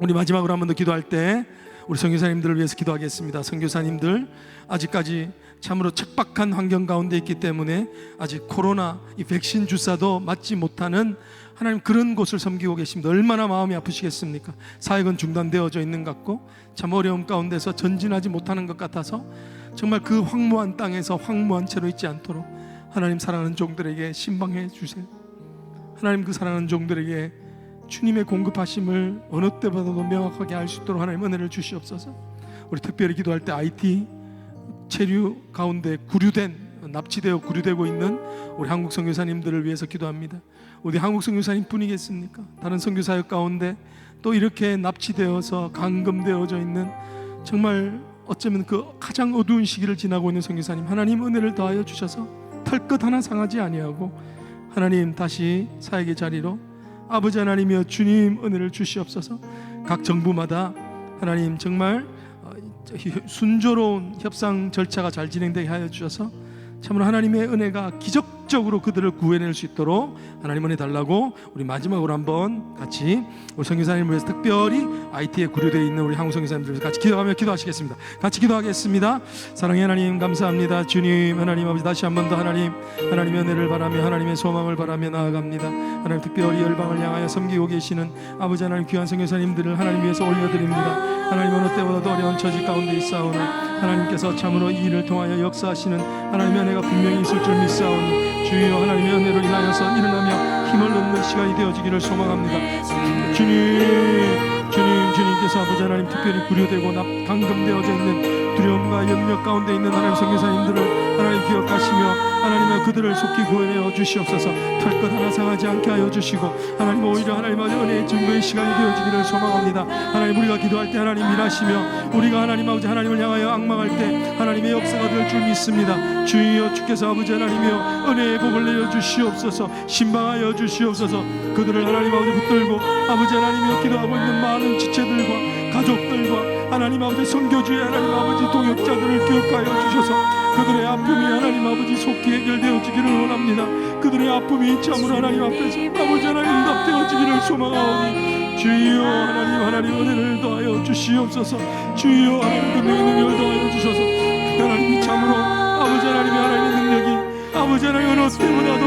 우리 마지막으로 한 번 더 기도할 때 우리 선교사님들을 위해서 기도하겠습니다. 선교사님들 아직까지 참으로 척박한 환경 가운데 있기 때문에 아직 코로나 이 백신 주사도 맞지 못하는 하나님 그런 곳을 섬기고 계십니다. 얼마나 마음이 아프시겠습니까? 사역은 중단되어져 있는 것 같고 참 어려움 가운데서 전진하지 못하는 것 같아서 정말 그 황무한 땅에서 황무한 채로 있지 않도록 하나님 사랑하는 종들에게 신방해 주세요. 하나님 그 사랑하는 종들에게 주님의 공급하심을 어느 때보다도 명확하게 알 수 있도록 하나님 은혜를 주시옵소서. 우리 특별히 기도할 때 IT 체류 가운데 납치되어 구류되고 있는 우리 한국 선교사님들을 위해서 기도합니다. 우리 한국 선교사님 뿐이겠습니까? 다른 선교사역 가운데 또 이렇게 납치되어서 감금되어져 있는 정말 어쩌면 그 가장 어두운 시기를 지나고 있는 선교사님 하나님 은혜를 더하여 주셔서 털끝 하나 상하지 아니하고 하나님 다시 사역의 자리로 아버지 하나님이여 주님 은혜를 주시옵소서. 각 정부마다 하나님 정말 순조로운 협상 절차가 잘 진행되게 하여 주셔서 참으로 하나님의 은혜가 기적적으로 그들을 구해낼 수 있도록 하나님 은혜 달라고 우리 마지막으로 한번 같이 우리 선교사님을 위해서 특별히 IT에 구류되어 있는 우리 한국 선교사님들 위해서 같이 기도하며 기도하시겠습니다. 같이 기도하겠습니다. 사랑의 하나님 감사합니다. 주님 하나님 아버지 다시 한 번 더 하나님의 은혜를 바라며 하나님의 소망을 바라며 나아갑니다. 하나님 특별히 열방을 향하여 섬기고 계시는 아버지 하나님 귀한 선교사님들을 하나님 위해서 올려드립니다. 하나님 어느 때보다도 어려운 처지 가운데 있사오나 하나님께서 참으로 이 일을 통하여 역사하시는 하나님의 은혜가 분명히 있을 줄 믿사오니 주여 하나님의 은혜로 인하여서 일어나며 힘을 얻는 시간이 되어지기를 소망합니다. 주님께서 아버지 하나님 특별히 구류되고 감금되어져 있는 두려움과 염려 가운데 있는 하나님 선교사님들을 하나님 기억하시며 하나님의 그들을 속히 구원하여 주시옵소서. 털끝 하나 상하지 않게 하여 주시고 하나님 오히려 하나님의 은혜의 증거의 시간이 되어지기를 소망합니다. 하나님 우리가 기도할 때 하나님 일하시며 우리가 하나님 아버지 하나님을 향하여 앙망할 때 하나님의 역사가 될 줄 믿습니다. 주여 주께서 아버지 하나님이여 은혜의 복을 내려 주시옵소서. 신방하여 주시옵소서. 그들을 하나님 아버지 붙들고 아버지 하나님이여 기도하고 있는 많은 지체들과 가족들과 하나님 아버지 선교주의 하나님 아버지 동역자들을 기억하여 주셔서 그들의 앞에 아픔이 하나님 아버지 속히 해결되어지기를 원합니다. 그들의 아픔이 참으로 하나님 앞에서 아버지 하나님 응답되어지기를 소망하오니 주여 하나님 은혜를 더하여 주시옵소서. 주여 하나님 권능의 능력을 더하여 주셔서 하나님이 참으로 아버지 하나님의 능력이 아버지 하나님 어느 때보다도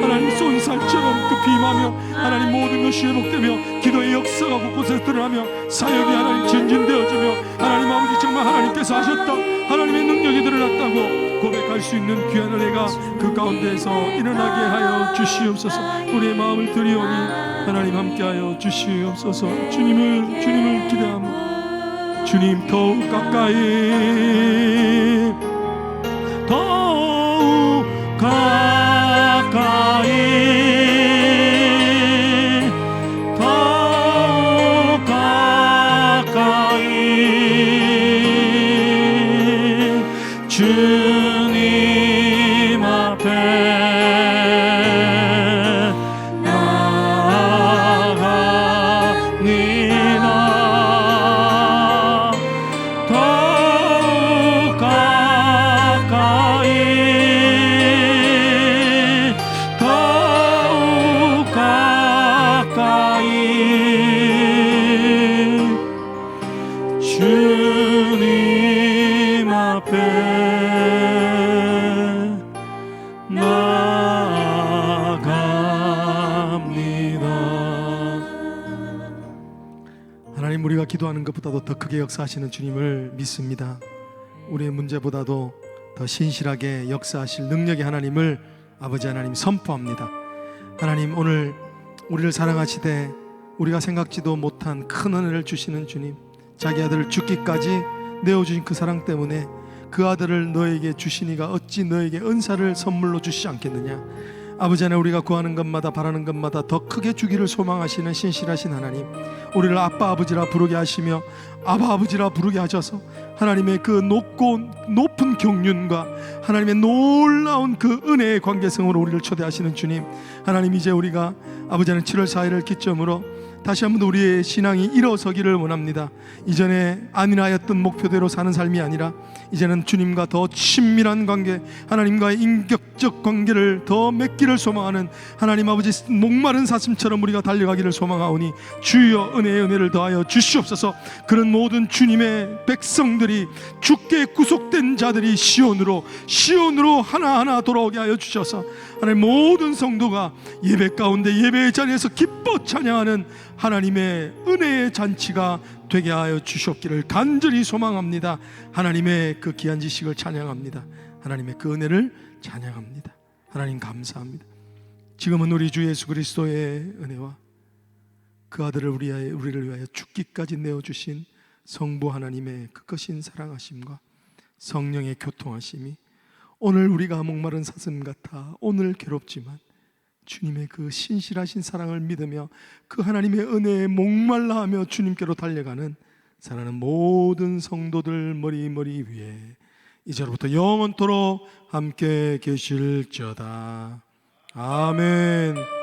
하나님 쏜살처럼 급히 임하며 하나님 모든 것이 회복되며 기도의 역사가 곳곳에 드러나며 사역이 하나님 전진되어지며 하나님 아버지 정말 하나님께서 하셨다 하나님의 능력이 드러났다고 고백할 수 있는 귀한 은혜가 그 가운데에서 일어나게 하여 주시옵소서. 우리의 마음을 드리오니 하나님 함께하여 주시옵소서. 주님을 기대하며 주님 더욱 가까이 더욱 가까이 주님 앞에 나아갑니다. 더욱 가까이 더욱 가까이 주님 앞에 나아갑니다. 하나님 우리가 기도하는 것보다도 더 크게 역사하시는 주님을 믿습니다. 우리의 문제보다도 더 신실하게 역사하실 능력의 하나님을 아버지 하나님 선포합니다. 하나님 오늘 우리를 사랑하시되 우리가 생각지도 못한 큰 은혜를 주시는 주님, 자기 아들을 죽기까지 내어주신 그 사랑 때문에 그 아들을 너에게 주시니가 어찌 너에게 은사를 선물로 주시지 않겠느냐. 아버지 하나님 우리가 구하는 것마다 바라는 것마다 더 크게 주기를 소망하시는 신실하신 하나님, 우리를 아빠 아버지라 부르게 하시며 아바 아버지라 부르게 하셔서 하나님의 그 높은 경륜과 하나님의 놀라운 그 은혜의 관계성으로 우리를 초대하시는 주님, 하나님 이제 우리가 아버지 하나님 7월 4일을 기점으로 다시 한번 우리의 신앙이 일어서기를 원합니다. 이전에 안일하였던 목표대로 사는 삶이 아니라 이제는 주님과 더 친밀한 관계, 하나님과의 인격적 관계를 더 맺기를 소망하는 하나님 아버지 목마른 사슴처럼 우리가 달려가기를 소망하오니 주여 은혜의 은혜를 더하여 주시옵소서. 그런 모든 주님의 백성들이 주께 구속된 자들이 시온으로 하나하나 돌아오게 하여 주셔서 하나님 모든 성도가 예배 가운데 예배의 자리에서 기뻐 찬양하는 하나님의 은혜의 잔치가 되게 하여 주셨기를 간절히 소망합니다. 하나님의 그 귀한 지식을 찬양합니다. 하나님의 그 은혜를 찬양합니다. 하나님 감사합니다. 지금은 우리 주 예수 그리스도의 은혜와 그 아들을 우리를 위하여 죽기까지 내어주신 성부 하나님의 그 크신 사랑하심과 성령의 교통하심이 오늘 우리가 목마른 사슴 같아 오늘 괴롭지만 주님의 그 신실하신 사랑을 믿으며 그 하나님의 은혜에 목말라하며 주님께로 달려가는 사랑하는 모든 성도들 머리 위에 이제로부터 영원토록 함께 계실지어다. 아멘.